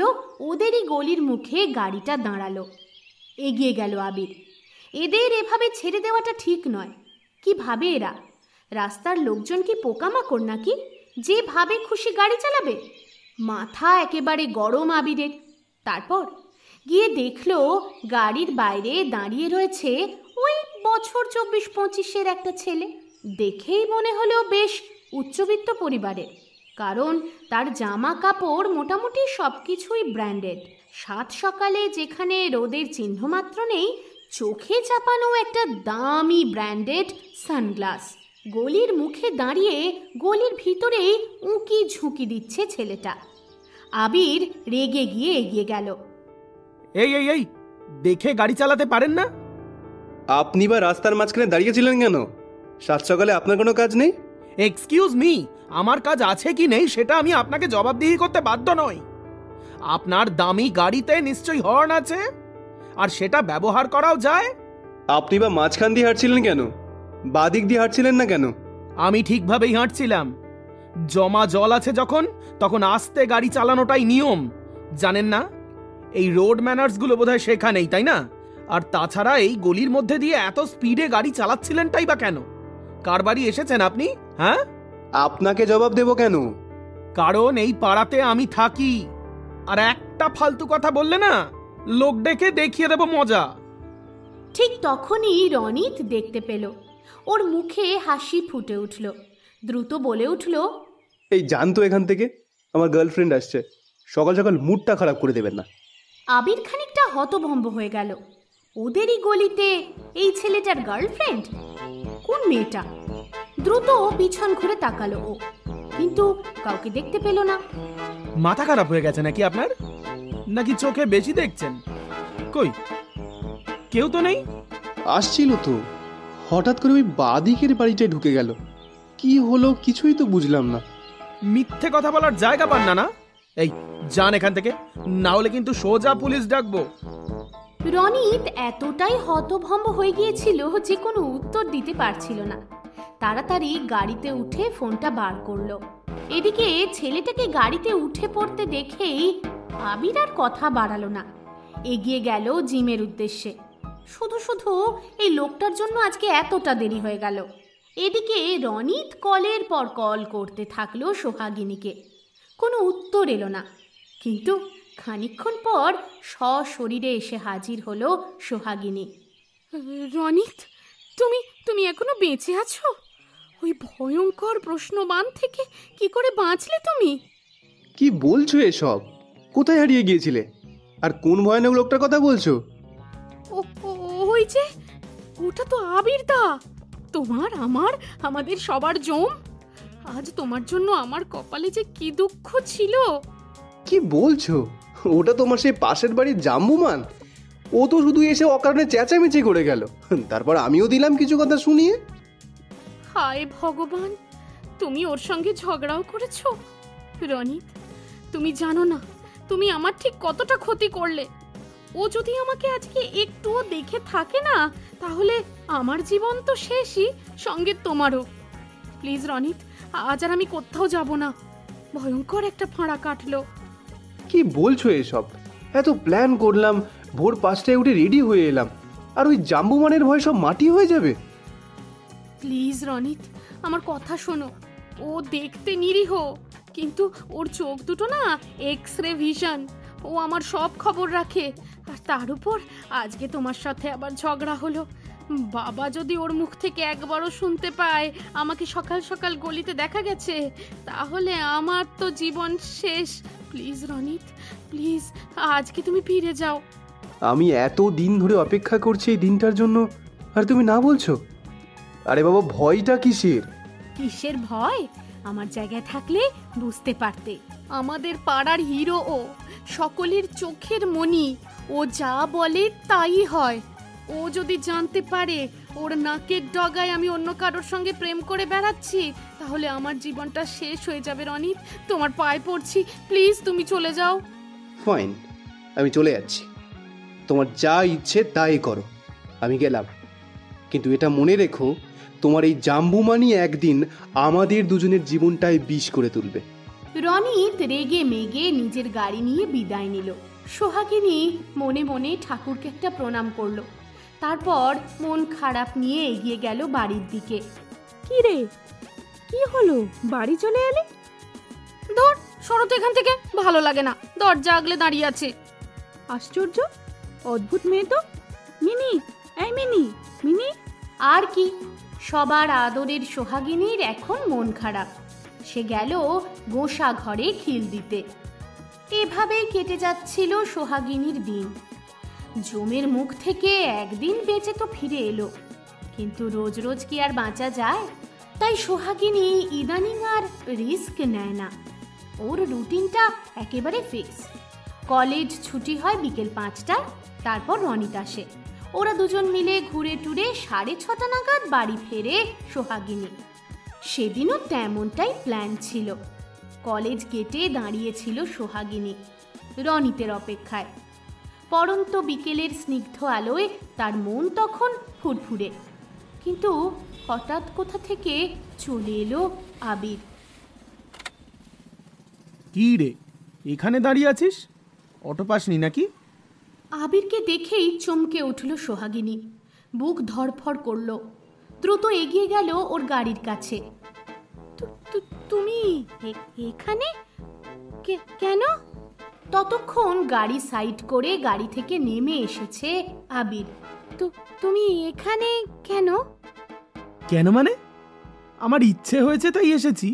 ওদেরই গলির মুখে গাড়িটা দাঁড়ালো। এগিয়ে গেল আবির। এদের এভাবে ছেড়ে দেওয়াটা ঠিক নয়। কি ভাবে এরা? রাস্তার লোকজন কি পোকামাকড় নাকি, যেভাবে খুশি গাড়ি চালাবে? মাথা একেবারে গরম আবিরের। তারপর গিয়ে দেখল গাড়ির বাইরে দাঁড়িয়ে রয়েছে ওই বছর 24-25-এর একটা ছেলে। দেখেই মনে হলো বেশ উচ্চবিত্ত পরিবারের, কারণ তার জামা কাপড় মোটামুটি সব কিছুই ব্র্যান্ডেড। সাত সকালে যেখানে রোদের চিহ্নমাত্র নেই, চোখে চাপানো একটা দামি ব্র্যান্ডেড সানগ্লাস। গলির মুখে দাঁড়িয়ে গলির ভিতরেই উঁকি ঝুঁকি দিচ্ছে ছেলেটা। আবির রেগে গিয়ে এগিয়ে গেল। এই এই এই, দেখে গাড়ি চালাতে পারেন না? আপনি বা রাস্তার মাঝখানে দাঁড়িয়েছিলেন কেন? সাত সকালে আপনার কোনো কাজ নেই? এক্সকিউজ মি, আমার কাজ আছে কি নেই সেটা আমি আপনাকে জবাবদিহি করতে বাধ্য নই। আপনার দামি গাড়িতে নিশ্চয়ই হর্ন আছে, আর সেটা ব্যবহার করাও যায়। আপনি বা মাঝখান দিয়ে হাঁটছিলেন কেন? বাদিক দিয়ে হাঁটছিলেন না কেন? আমি ঠিকভাবেই হাঁটছিলাম। জমা জল আছে যখন, তখন আস্তে গাড়ি চালানোটাই নিয়ম, জানেন না? এই রোড ম্যানার্সগুলো বোধহয় শেখা নেই, তাই না? আর তাছাড়া এই গলির মধ্যে দিয়ে এত স্পিডে গাড়ি চালাচ্ছিলেনটাই বা কেন? কার বাড়ি এসেছেন আপনি? হ্যাঁ, আপনাকে জবাব দেব কেন? কারণ এই পাড়াতে আমি থাকি, আর একটা ফালতু কথা বললে না, লোক ডেকে দেখিয়ে দেব মজা। ঠিক তখনই রনিত দেখতে পেল। ওর মুখে হাসি ফুটে উঠল। দ্রুত বলে উঠল, এই জানতো এখান থেকে, আমার গার্লফ্রেন্ড আসছে। সকাল সকাল মুডটা খারাপ করে দেবেন না। আবির খানিকটা হতভম্ব হয়ে গেল। ওদেরই গলিতে এই ছেলেটার গার্লফ্রেন্ড? কোন মেয়েটা? দ্রুত পিছন ঘুরে তাকালো ও, কিন্তু কাউকে দেখতে পেল না। মাথা খারাপ হয়ে গেছে নাকি আপনার? নাকি চোখে বেশি দেখছেন? কই, কেউ তো নেই। আসছিল তো, হঠাৎ করে ওই বাদিকের বাড়িটায় ঢুকে গেল। কি হলো কিছুই তো বুঝলাম না। মিথ্যে কথা বলার জায়গা পান না? না, এই যান এখান থেকে, না হলে কিন্তু সোজা পুলিশ ডাকবো। রনিত এতটাই হতভম্ব হয়ে গিয়েছিল যে কোনো উত্তর দিতে পারছিল না। তাড়াতাড়ি গাড়িতে উঠে ফোনটা বার করলো। এদিকে ছেলেটাকে গাড়িতে উঠে পড়তে দেখেই আবির আর কথা বাড়ালো না, এগিয়ে গেল জিমের উদ্দেশ্যে। শুধু শুধু এই লোকটার জন্য আজকে এতটা দেরি হয়ে গেল। এদিকে রনিত কলের পর কল করতে থাকলো সোহাগিনীকে। কোনো উত্তর এলো না, কিন্তু খানিকক্ষণ পর সশরীরে এসে হাজির হলো সোহাগিনী। রনিত, তুমি এখনো বেঁচে আছো? ওই ভয়ঙ্কর প্রশ্নবাণ থেকে কি করে বাঁচলে তুমি? কি বলছো এসব? কোথায় হারিয়ে গিয়েছিলে? আর কোন ভয়ানক লোকটার কথা বলছো? ওই যে, ওটা তো আবির দা, তোমার আমাদের সবার জম। আজ তোমার জন্য আমার কপালে যে কি দুঃখ ছিল। কি বলছো? ওটা তোমার সেই পাশের বাড়ির জাম্বুমান। ও তো শুধু এসে অকারণে চেঁচামেচি করে গেল, তারপর আমিও দিলাম কিছু কথা শুনিয়ে। হায় ভগবান, তুমি ওর সঙ্গে ঝগড়াও করেছো? রনিত, তুমি জানো না তুমি আমার ঠিক কতটা ক্ষতি করলে। ও যদি আমাকে আজকে একটুও দেখে থাকে না, তাহলে আমার জীবন তো শেষই, সঙ্গে তোমারও। প্লিজ রনিত, আজ আর আমি কোথাও যাব না। ভয়ঙ্কর একটা ফাঁড়া কাটলো। কি বলছো এসব? এত প্ল্যান করলাম, ভোর 5টায় উঠে রেডি হয়ে এলাম, আর ওই জাম্বুমানের ভয় সব মাটি হয়ে যাবে? প্লিজ রনিত, আমার কথা শোনো। ও দেখতে নিরীহ, কিন্তু ওর চোখ দুটো না এক্স রে ভিশন। ও আমার সব খবর রাখে। আর তার উপর আজকে তোমার সাথে আবার ঝগড়া হলো। বাবা যদি ওর মুখ থেকে একবারও শুনতে পায় আমাকে সকাল সকাল গলিতে দেখা গেছে, তাহলে আমার তো জীবন শেষ। প্লিজ রনিত, প্লিজ আজকে তুমি ফিরে যাও। আমি এত দিন ধরে অপেক্ষা করছি এই দিনটার জন্য, আর তুমি না বলছো? আরে বাবা, ভয়টা কিসের? কিসের ভয়? আমার জায়গায় থাকলে বুঝতে পারতে। আমাদের পাড়ার হিরো ও, সকলের চোখের মণি। ও যা বলে তাই হয়। ও যদি জানতে পারে ওর নাকের ডগায় আমি অন্য কারোর সঙ্গে প্রেম করে বেড়াচ্ছি, তাহলে আমার জীবনটা শেষ হয়ে যাবে। রনিত, তোমার পায়ে পড়ছি, প্লিজ তুমি চলে যাও। ফাইন, আমি চলে যাচ্ছি। তোমার যা ইচ্ছে তাই করো, আমি গেলাম। কিন্তু এটা মনে রেখো, তোমার এই জাম্বুমানি একদিন আমাদের দুজনের জীবনটাই বিষ করে তুলবে। রনিত রেগে মেগে নিজের গাড়ি নিয়ে বিদায় নিল। সোহাগিনী মনে মনে ঠাকুরকে একটা প্রণাম করলো। তারপর মন খারাপ নিয়ে এগিয়ে গেল বাড়ির দিকে। কি রে, কি হলো? বাড়ি চলে এলি? ধর, সরো তো এখান থেকে, ভালো লাগে না। দরজা আগলে দাঁড়িয়ে আছে। আশ্চর্য, অদ্ভুত মেয়ে তো। মিনি, এই মিনি, মিনি। আর কি, সবার আদরের সোহাগিনীর এখন মন খারাপ। সে গেল গোসা ঘরে খিল দিতে। এভাবেই কেটে যাচ্ছিল সোহাগিনীর দিন। জমের মুখ থেকে একদিন বেঁচে তো ফিরে এলো, কিন্তু রোজ রোজ কি আর বাঁচা যায়? তাই সোহাগিনী ইদানিং আর রিস্ক নেয় না। ওর রুটিনটা একেবারে ফিক্স। কলেজ ছুটি হয় বিকেল 5টায়, তারপর রনিত আসে। ওরা দুজন মিলে ঘুরে টুরে 6:30 নাগাদ বাড়ি ফেরে সোহাগিনী। সেদিনও তেমনটাই প্ল্যান ছিল। কলেজ গেটে দাঁড়িয়েছিল সোহাগিনী রনিতের অপেক্ষায়। পরন্ত বিকেলের স্নিগ্ধ আলোয় তার মন তখন ফুরফুরে। কিন্তু হঠাৎ কোথা থেকে চলে এলো আবির। কি রে, এখানে দাঁড়িয়ে আছিস? অটো পাসনি নাকি? আবিরকে দেখেই চমকে উঠল সোহাগিনী। বুক ধড়ফড় করল। দ্রুত এগিয়ে গেল ওর গাড়ির কাছে। তুমি এখানে কেন? ততক্ষণ গাড়ি সাইড করে গাড়ি থেকে নেমে এসেছে আবির। তুমি এখানে কেন? কেন মানে? আমার ইচ্ছে হয়েছে তাই এসেছি।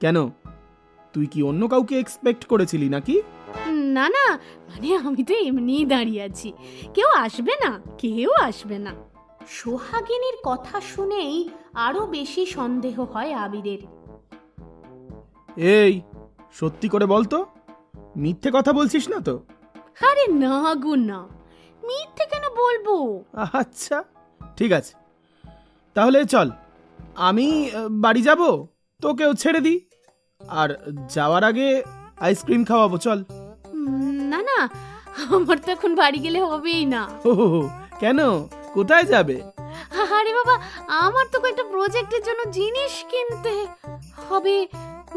কেন, তুই কি অন্য কাউকে এক্সপেক্ট করেছিলি নাকি? না না, মানে আমি তো এমনিই দাঁড়িয়ে আছি, কেউ আসবে না, কেউ আসবে না। সোহাগিনীর কথা শুনেই আরো বেশি সন্দেহ হয় আবিরের। এই, সত্যি করে বলতো, মিথ্যে কথা বলছিস না তো? আরে না গো না, মিথ্যে কেন বলবো? আচ্ছা ঠিক আছে, তাহলে চল আমি বাড়ি যাব, তোকেও ছেড়ে দিই, আর যাওয়ার আগে আইসক্রিম খাওয়াবো, চল। না না, আমার তো এখন বাড়ি গেলে হবেই না। ও কেন, কোথায় যাবে? আরে বাবা, আমার তো একটা প্রজেক্টের জন্য জিনিস কিনতে হবে।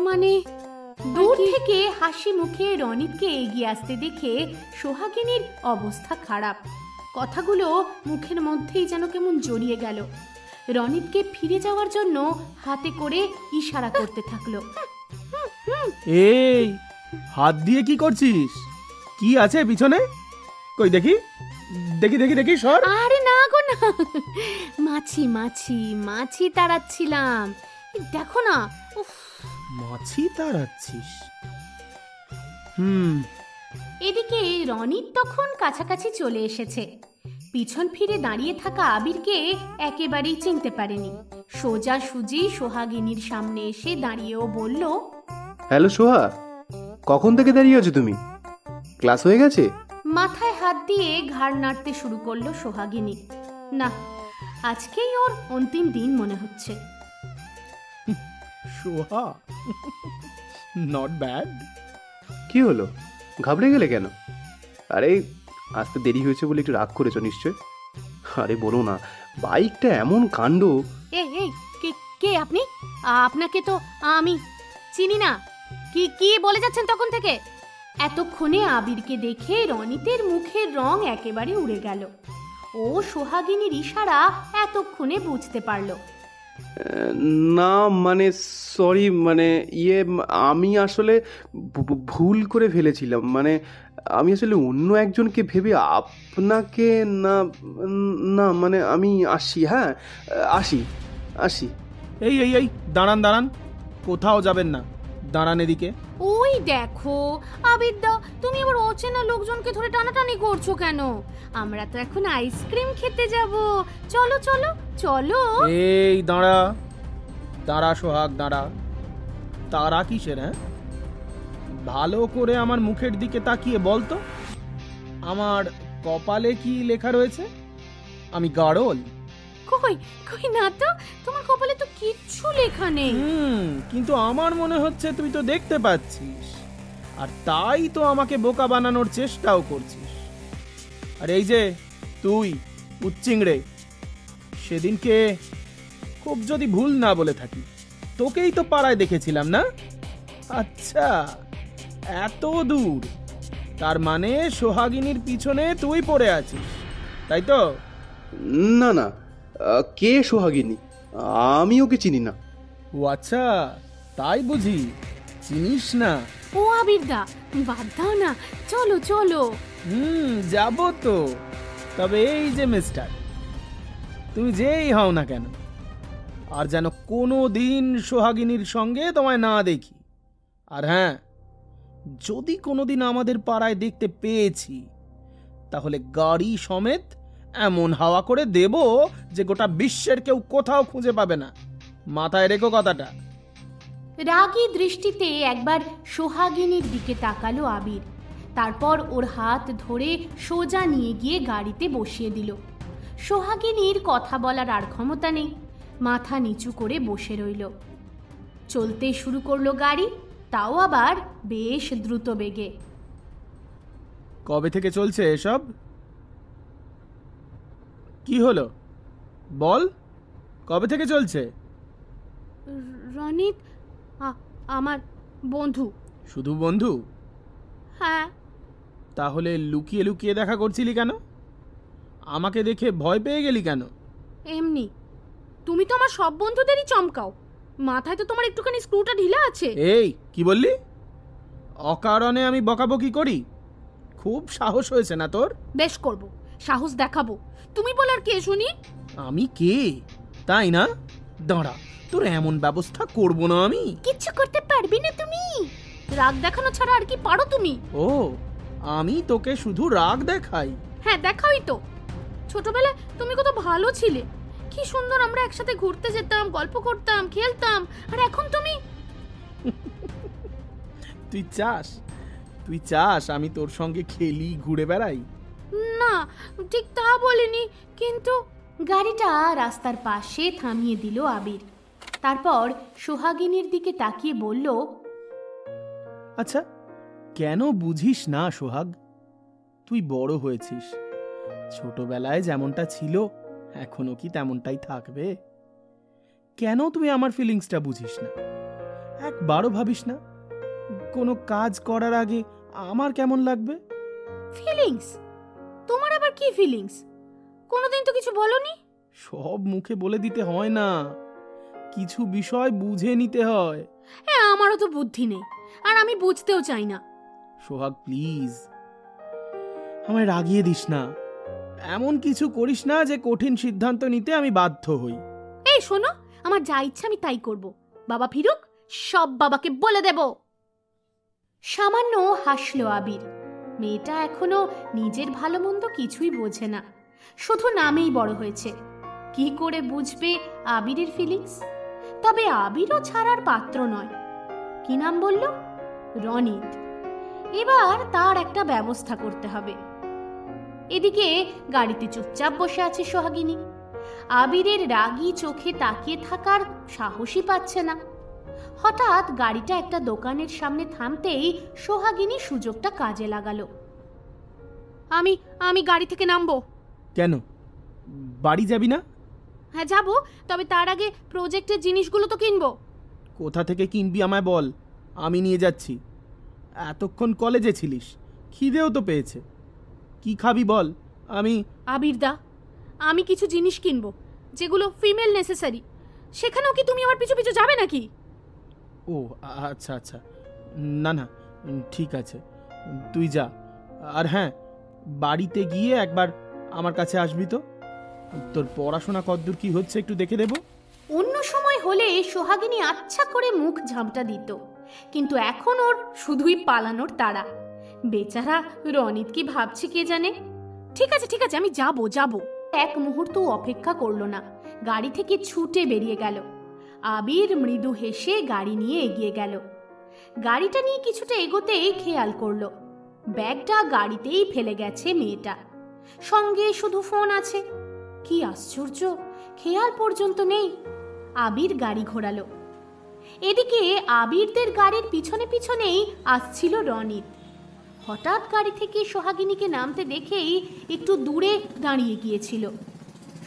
মানে দূর থেকে হাসি মুখে রনিতকে এগিয়ে আসতে দেখে সোহাগিনীর অবস্থা খারাপ। কথাগুলো মুখের মধ্যেই যেন কেমন জড়িয়ে গেল। রনিতকে ফিরে যাওয়ার জন্য হাতে করে ইশারা করতে থাকলো। এই, হাত দিয়ে কি করছিস? কি আছে পিছনে? কই দেখি দেখি দেখি দেখি, সর। আরে না গো না, মাছি মাছি মাছি তাড়াচ্ছিলাম, দেখো না। উফ, মাছি তাড়াচ্ছিস? এদিকে রনিত তখন কাছাকাছি চলে এসেছে। পিছন ফিরে দাঁড়িয়ে থাকা আবিরকে একেবারেই চিনতে পারেনি। সোজা সুজি সোহাগিনীর সামনে এসে দাঁড়িয়েও বলল, হ্যালো সোহা, কখন থেকে দাঁড়িয়ে আছো তুমি? ক্লাস হয়ে গেছে? মাথায় হাত দিয়ে ঘাড় নাড়তে শুরু করলো সোহাগিনী। না, আজকেই ওর অন্তিম দিন মনে হচ্ছে। সোহা, নট ব্যাড। কি হলো, ঘাবড়ে গেলে কেন? আরে আসতে দেরি হয়েছে বলে একটু রাগ করেছো নিশ্চয়? আরে বলো না, বাইকটা এমন কাণ্ড। এই কে আপনি? আপনাকে তো আমি চিনি না। কি বলে যাচ্ছেন তখন থেকে? এতক্ষণে আবিরকে দেখে রনিতের মুখের রং একেবারে উড়ে গেল। ও সোহাগিনীর ইশারা এতক্ষণে বুঝতে পারলো। না মানে সরি, মানে আমি আসলে ভুল করে ফেলেছিলাম। মানে আমি আসলে অন্য একজনকে ভেবে আপনাকে না না মানে আমি আসি। হ্যাঁ আসি। এই এই এই, দাঁড়ান দাঁড়ান, কোথাও যাবেন না, দাঁড়ান এদিকে। ওই দেখো আবিরদা, তুমি আবার অচেনা লোকজনকে ধরে টানাটানি করছো কেন? আমরা তো এখন আইসক্রিম খেতে যাব, চলো চলো চলো। এই দাঁড়া দাঁড়া সোহাগ, দাঁড়া। তারা কিসের? হ্যাঁ, ভালো করে আমার মুখের দিকে তাকিয়ে বলতো, আমার কপালে কি লেখা রয়েছে? আমি গাড়ল? কই না তো, তোমার কপালে তো কিচ্ছু লেখা নেই। কিন্তু আমার মনে হচ্ছে তুই তো দেখতে পাচ্ছিস, আর তাই তো আমাকে বোকা বানানোর চেষ্টাও করছিস। আর এই যে তুই উচ্চিংড়ে, সেদিনকে খুব যদি ভুল না বলে থাকি, তোকেই তো পাড়ায় দেখেছিলাম না? আচ্ছা, এত দূর, তার মানে সোহাগিনীর পিছনে তুই পড়ে আছিস, তাই তো? না না, কে সোহাগিনী? আমি ওকে চিনি না। ও আচ্ছা, তাই বুঝি, চিনিস না? ও আবিরদা, বাদ দাও না, চলো চলো। যাব তো, তবে এই যে মিস্টার, তুমি যেই হও না কেন, আর যেন কোনো দিন সোহাগিনীর সঙ্গে তোমায় না দেখি। আর হ্যাঁ, যদি কোনোদিন আমাদের পাড়ায় দেখতে পেয়েছি, তাহলে গাড়ি সমেত এমন হাওয়া করে দেব যে গোটা বিশ্বের কেউ কোথাও খুঁজে পাবে না। মাথায় রেখো কথাটা। রাগী দৃষ্টিতে একবার সোহাগিনীর দিকে তাকালো আবির। তারপর ওর হাত ধরে সোজা নিয়ে গিয়ে গাড়িতে বসিয়ে দিল। সোহাগিনীর কথা বলার আর ক্ষমতা নেই, মাথা নিচু করে বসে রইল। চলতে শুরু করলো গাড়ি, তাও আবার বেশ দ্রুত বেগে। কবে থেকে চলছে এসব? কি হলো বল, কবে থেকে চলছে? রনিত আমার বন্ধু। শুধু বন্ধু? হ্যাঁ। তাহলে লুকিয়ে লুকিয়ে দেখা করছিলি কেন? আমাকে দেখে ভয় পেয়ে গেলি কেন? এমনি, তুমি তো আমার সব বন্ধুদেরই চমকাও। মাথায় তো তোমার একটুখানি স্ক্রুটা ঢিলা আছে। এই কি বললি? অকারণে আমি বকাবকি করি? খুব সাহস হয়েছে না তোর? বেশ করব, সাহস দেখাবো। তুমি বলার কে শুনি? আমি কে তাই না? দাঁড়া, তোর এমন ব্যবস্থা করব না আমি। কিচ্ছু করতে পারবি না তুমি। রাগ দেখানো ছাড়া আর কি পারো তুমি? ও, আমি তোকে শুধু রাগ দেখাই? হ্যাঁ, দেখাওই তো। ছোটবেলায় তুমি কত ভালো ছিলে, কি সুন্দর আমরা একসাথে ঘুরতে যেতাম, গল্প করতাম, খেলতাম। আর এখন তুমি তুই চাস আমি তোর সঙ্গে খেলি, ঘুরে বেড়াই? না, ঠিক তা বলিনি, কিন্তু গাড়িটা রাস্তার পাশে থামিয়ে দিল আবির। তারপর সোহাগিনীর দিকে তাকিয়ে বলল, আচ্ছা, কেন বুঝিস না সোহাগ? তুই বড় হয়েছিস, ছোটবেলায় যেমনটা ছিল এখনো কি তেমনটাই থাকবে? কেন তুই আমার ফিলিংসটা বুঝিস না? একবারও ভাবিস না কোনো কাজ করার আগে আমার কেমন লাগবে? ফিলিংস? তোমার আবার কি ফিলিংস? কোনোদিন তো কিছু বলনি। সব মুখে বলে দিতে হয় না, কিছু বিষয় বুঝে নিতে হয়। হ্যাঁ, আমারও তো বুদ্ধি নেই, আর আমি বুঝতেও চাই না। সোহাগ প্লিজ, আমায় রাগিয়ে দিস না। এমন কিছু করিস না যে কঠিন সিদ্ধান্ত নিতে আমি বাধ্য হই। এই শোনো, আমার যা ইচ্ছা আমি তাই করব। বাবা ফিরুক, সব বাবাকে বলে দেব। সামান্য হাসলো আবির। মেয়েটা এখনো নিজের ভালো মন্দ কিছুই বোঝে না, শুধু নামেই বড় হয়েছে। কি করে বুঝবে আবিরের ফিলিংস? তবে আবিরও ছাড়ার পাত্র নয়। কি নাম বলল? রনিত। এবার তার একটা ব্যবস্থা করতে হবে। এদিকে গাড়িতে চুপচাপ বসে আছে সোহাগিনী। আবিরের রাগী চোখে তাকিয়ে থাকার সাহসই পাচ্ছে না। হঠাৎ গাড়িটা একটা দোকানের সামনে থামতেই সোহাগিনী সুযোগটা কাজে লাগালো। আমি গাড়ি থেকে নামবো। কেন, বাড়ি যাবি না? হ্যাঁ যাব, তবে তার আগে প্রজেক্টের জিনিসগুলো তো কিনবো। কোথা থেকে কিনবি আমায় বল, আমি নিয়ে যাচ্ছি। এতক্ষণ কলেজে ছিলিস, খিদেও তো পেয়েছে। কি খাবি বল? আবিরদা, আমি কিছু জিনিস কিনবো যেগুলো ফিমেল নেসেসারি। সেখানেও কি তুমি আমার পিছু পিছু যাবে নাকি? ও আচ্ছা আচ্ছা, না না ঠিক আছে, তুই যা। আর হ্যাঁ, বাড়িতে গিয়ে একবার আমার কাছে আসবি তো। তোর পড়াশোনা কতদূর কি হচ্ছে একটু দেখে দেব। অন্য সময় হলে সোহাগিনী আচ্ছা করে মুখ ঝামটা দিত, কিন্তু এখন ওর শুধুই পালানোর তাড়া। বেচারা রনিত কি ভাবছে কে জানে। ঠিক আছে, আমি যাব। এক মুহূর্ত অপেক্ষা করলো না, গাড়ি থেকে ছুটে বেরিয়ে গেল। আবির মৃদু হেসে গাড়ি নিয়ে এগিয়ে গেল। গাড়িটা নিয়ে কিছুটা এগোতেই খেয়াল করলো ব্যাগটা গাড়িতেই ফেলে গেছে মেয়েটা, সঙ্গে শুধু ফোন আছে। কি আশ্চর্য, খেয়াল পর্যন্ত নেই। আবির গাড়ি ঘোরালো। এদিকে আবিরদের গাড়ির পিছনে পিছনেই আসছিল রনিত। হঠাৎ গাড়ি থেকে সোহাগিনীকে নামতে দেখেই একটু দূরে দাঁড়িয়ে গিয়েছিল।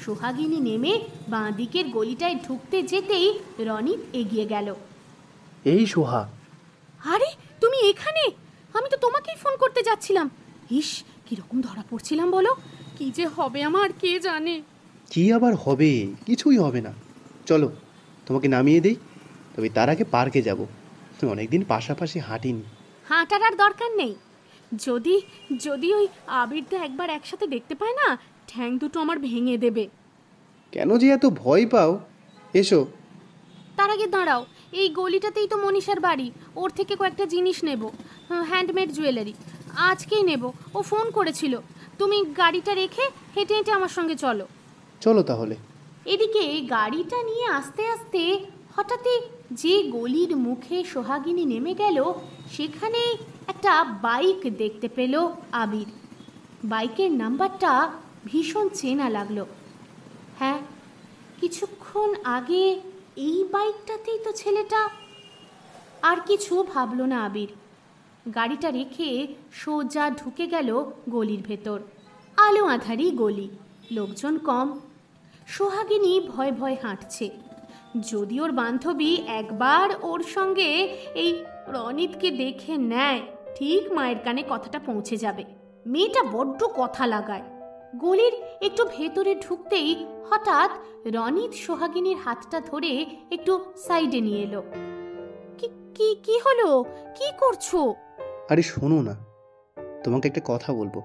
সোহাগিনী নেমে বাঁ দিকের গলিটায় ঢুকতে যেতেই রনিত এগিয়ে গেল। এই সোহা। আরে তুমি এখানে? আমি তো তোমাকেই ফোন করতে যাচ্ছিলাম। ইস, কিরকম ধরা পড়ছিলাম বলো। কি যে হবে আমার কে জানে। কি আবার হবে? কিছুই হবে না, চলো তোমাকে নামিয়ে দেই। তবে তার আগে পার্কে যাব, অনেকদিন পাশাপাশি হাঁটিনি। হাঁটার আর দরকার নেই। যদি ওই আবিরদা একবার একসাথে দেখতে পায় না, ঠ্যাং দুটো আমার ভেঙে দেবে। কেন যে এত ভয় পাও? এসো। তার আগে দাঁড়াও, এই গলিটাতেই তো মনীষার বাড়ি। ওর থেকে কয়েকটা জিনিস নেব, হ্যান্ডমেড জুয়েলারি। আজকেই নেব, ও ফোন করেছিল। তুমি গাড়িটা রেখে হেঁটে হেঁটে আমার সঙ্গে চলো। চলো তাহলে। এদিকে গাড়িটা নিয়ে আস্তে আস্তে হঠাৎই যে গলির মুখে সোহাগিনী নেমে গেল, সেখানে একটা বাইক দেখতে পেল আবির। বাইকের নাম্বারটা ভীষণ চেনা লাগলো। হ্যাঁ, কিছুক্ষণ আগে এই বাইকটাতেই তো ছেলেটা। আর কিছু ভাবল না আবির। গাড়িটা রেখে সোজা ঢুকে গেল গলির ভেতর। আলো আঁধারি গলি, লোকজন কম। সোহাগিনী ভয় ভয় হাঁটছে। যদি ওর বান্ধবী একবার ওর সঙ্গে এই রনিতকে দেখে নেয়, ঠিক মায়ের কানে কথাটা পৌঁছে যাবে। মেয়েটা বড্ড কথা লাগায়। গলির একটু ভেতরে ঢুকতেই হঠাৎ রনিত সোহাগিনীর হাতটা ধরে একটু সাইডে নিয়ে এলো। কি কি হলো? কি করছো? আরে শোনো না, তোমাকে একটা কথা বলবো।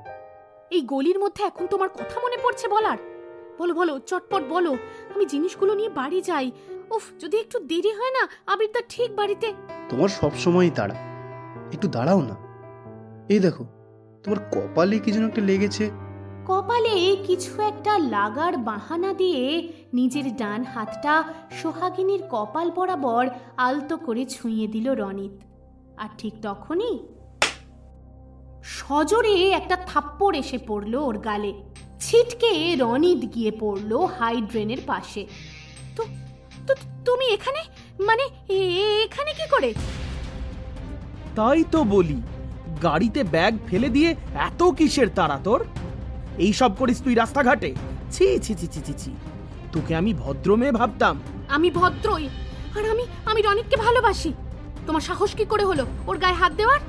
এই গলির মধ্যে এখন তোমার কথা মনে পড়ছে বলার? বলো বলো, চটপট বলো, আমি জিনিসগুলো নিয়ে বাড়ি যাই। উফ, যদি একটু দেরি হয় না, আবির তা ঠিক বাড়িতে। তোমার সবসময়ই তাড়া, একটু দাঁড়াও না। এই দেখো, তোমার কপালে কি যেন একটা লেগেছে। কপালে কিছু একটা লাগার বাহানা দিয়ে নিজের ডান হাতটা সোহাগিনীর কপাল বরাবর আলতো করে ছুঁয়ে দিল রনিত। আর ঠিক তখনই সজোরে একটা থাপ্পড় এসে পড়ল ওর গালে। ছিটকে রনিত গিয়ে পড়ল হাই ড্রেনের পাশে। তো তুমি এখানে, মানে এখানে কি করে? তাই তো বলি, গাড়িতে ব্যাগ ফেলে দিয়ে এত কিসের তাড়া তোর? এই সব করিস তুই রাস্তাঘাটে? ছি ছি ছি ছি ছি ছি, তোকে আমি ভদ্র মেয়ে ভাবতাম। আমি ভদ্রই, আর আমি রনিতকে ভালোবাসি। তোমার সাহস কি করে হলো ওর গায়ে হাত দেওয়ার?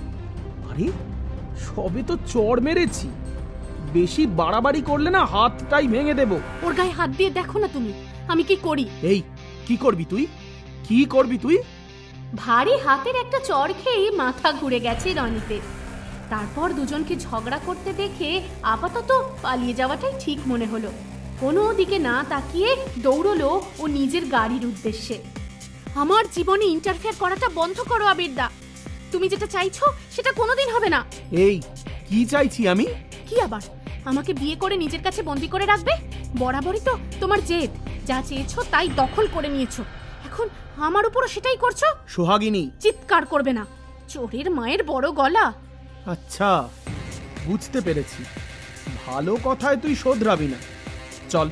আরে সবে তো চড় মেরেছি, বেশি বাড়াবাড়ি করলে না হাতটাই ভেঙে দেব। ওর গায়ে হাত দিয়ে দেখো না তুমি আমি কি করি। এই কি করবি তুই? কি করবি তুই? ভারী হাতের একটা চড় খেয়ে মাথা ঘুরে গেছে রনিতের। তারপর দুজনকে ঝগড়া করতে দেখে আপাতত পালিয়ে যাওয়াটাই ঠিক মনে হলো। কোনো দিকে না তাকিয়ে দৌড়লো ও নিজের গাড়ির উদ্দেশ্যে। আমার জীবনে ইন্টারফেয়ার করাটা বন্ধ করো আবিরদা। তুমি যেটা চাইছো সেটা কোনোদিন হবে না। এই কি চাইছি আমি? কি আবার? আমাকে বিয়ে করে নিজের কাছে বন্দি করে রাখবে? বরাবরই তো তোমার জেদ, যা চেয়েছো তাই দখল করে নিয়েছো। এখন আমার উপরও সেটাই করছো। সোহাগিনী, চিৎকার করবে না, চোরের মায়ের বড় গলা। আচ্ছা বুঝতে পেরেছি, ভালো কথায় তুই শোধরাবি না। চল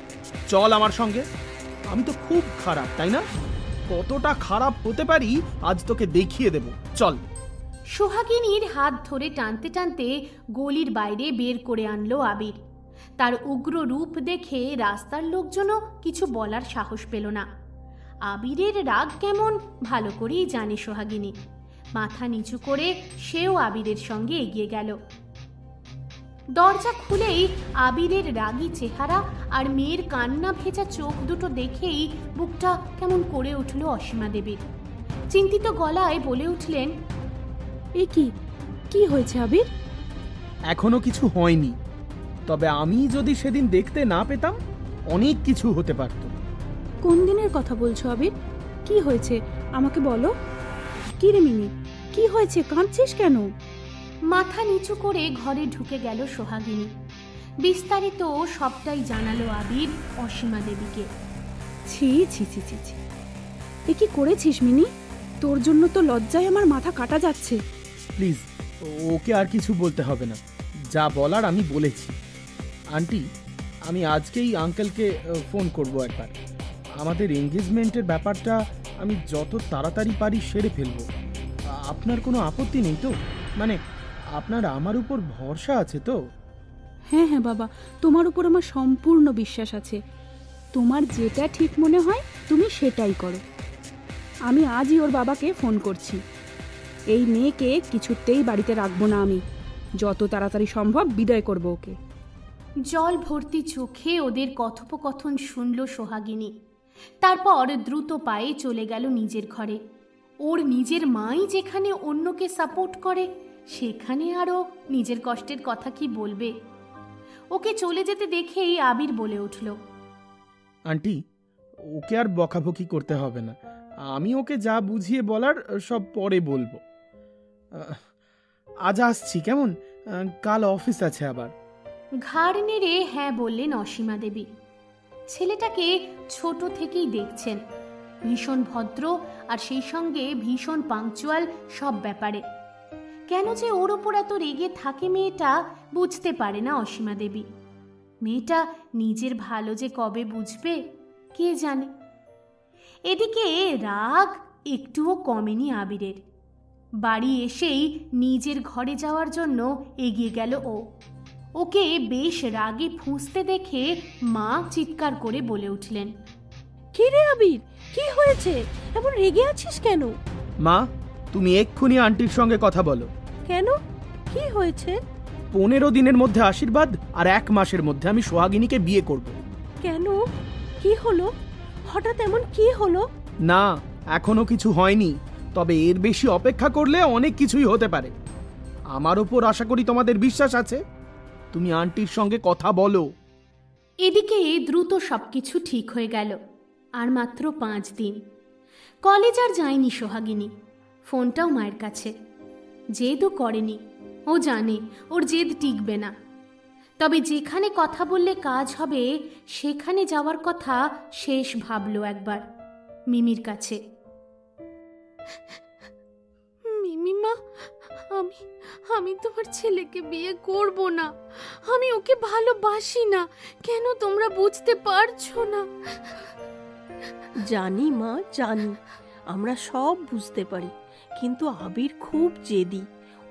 চল আমার সঙ্গে। আমি তো খুব খারাপ, তাই না? কতটা খারাপ হতে পারি আজ তোকে দেখিয়ে দেব। চল। সোহাগিনীর হাত ধরে টানতে টানতে গলির বাইরে বের করে আনলো আবির। তার উগ্র রূপ দেখে রাস্তার লোকজনও কিছু বলার সাহস পেল না। আবিরের রাগ কেমন ভালো করেই জানে সোহাগিনী। মাথা নিচু করে সেও আবিরের সঙ্গে এগিয়ে গেল। দরজা খুলেই আবিরের রাগী চেহারা আর মেয়ের কান্না ভেজা চোখ দুটো দেখেই বুকটা কেমন করে উঠল অসীমা দেবীর। চিন্তিত গলায় বলে উঠলেন, এ কি হয়েছে আবির? এখনো কিছু হয়নি, তবে আমি যদি সেদিন দেখতে না পেতাম অনেক কিছু হতে পারত। কোন দিনের কথা বলছো আবির? কি হয়েছে আমাকে বলো। কি রে মিনি, কি হয়েছে? কাঁদছিস কেন? মাথা নিচু করে ঘরে ঢুকে গেল সোহাগিনী। বিস্তারিত সবটাই জানালো আবির অসীমা দেবীকে। ছি ছি ছি ছি ছি, এ কি করেছিস মিনি? তোর জন্য তো লজ্জায় আমার মাথা কাটা যাচ্ছে। প্লিজ ওকে আর কিছু বলতে হবে না, যা বলার আমি বলেছি। আন্টি, আমি আজকেই আঙ্কেলকে ফোন করব একবার। আমাদের এঙ্গেজমেন্টের ব্যাপারটা আমি যত তাড়াতাড়ি পারি সেরে ফেলবো। আপনার কোনো আপত্তি নেই তো? মানে আপনার আমার উপর ভরসা আছে তো? হ্যাঁ হ্যাঁ বাবা, তোমার উপর আমার সম্পূর্ণ বিশ্বাস আছে। তোমার যেটা ঠিক মনে হয় তুমি সেটাই করো। আমি আজই ওর বাবাকে ফোন করছি। এই মেয়েকে কিছুতেই বাড়িতে রাখবো না আমি। যত তাড়াতাড়ি সম্ভব বিদায় করবো ওকে। জল ভর্তি চোখে ওদের কথোপকথন শুনল সোহাগিনী। তারপর দ্রুত পায়ে চলে গেল নিজের ঘরে। ওর নিজের মাই যেখানে অন্যকে সাপোর্ট করে, সেখানে আরও নিজের কষ্টের কথা কি বলবে। ওকে চলে যেতে দেখেই আবির বলে উঠল, আন্টি, ওকে আর বকাবকি করতে হবে না। আমি ওকে যা বুঝিয়ে বলার সব পরে বলবো। আজ আসছি কেমন? কাল অফিস আছে আবার। ঘাড় নেড়ে হ্যাঁ বললেন অসীমা দেবী। ছেলেটাকে ছোট থেকেই দেখছেন, ভীষণ ভদ্র আর সেই সঙ্গে ভীষণ পাংচুয়াল সব ব্যাপারে। কেন যে ওর ওপর এত রেগে থাকে মেয়েটা বুঝতে পারে না অসীমা দেবী। মেয়েটা নিজের ভালো যে কবে বুঝবে কে জানে। এদিকে রাগ একটুও কমেনি আবিরের। বাড়ি এসেই নিজের ঘরে যাওয়ার জন্য এগিয়ে গেল ও। ওকে বেশ রাগে ফুঁসতে দেখে মা চিৎকার করে বলে উঠলেন, কি রে আবির, কি হয়েছে? এমন রেগে আছিস কেন? মা, তুমি এক্ষুনি আন্টির সঙ্গে কথা বলো। কেন, কি হয়েছে? 15 দিনের মধ্যে আশীর্বাদ আর 1 মাসের মধ্যে আমি সোহাগিনীকে বিয়ে করব। কেন, কি হলো? হঠাৎ এমন কি হলো? না, এখনো কিছু হয়নি, তবে এর বেশি অপেক্ষা করলে অনেক কিছুই হতে পারে। আমার উপর আশা করি তোমাদের বিশ্বাস আছে। তুমি আন্টির সঙ্গে কথা বলো। এদিকে দ্রুত সবকিছু ঠিক হয়ে গেল। আর মাত্র 5 দিন। কলেজ আর যায়নি সোহাগিনী, ফোনটাও মায়ের কাছে। জেদও করেনি, ও জানে ওর জেদ টিকবে না। তবে যেখানে কথা বললে কাজ হবে সেখানে যাওয়ার কথা শেষ ভাবলো একবার, মিমির কাছে। মিমিমা, আমি তোমার ছেলেকে বিয়ে করব না। আমি ওকে ভালোবাসি না। কেন তোমরা বুঝতে পারছো না? জানি মা, জানি, আমরা সব বুঝতে পারি, কিন্তু আবির খুব জেদি।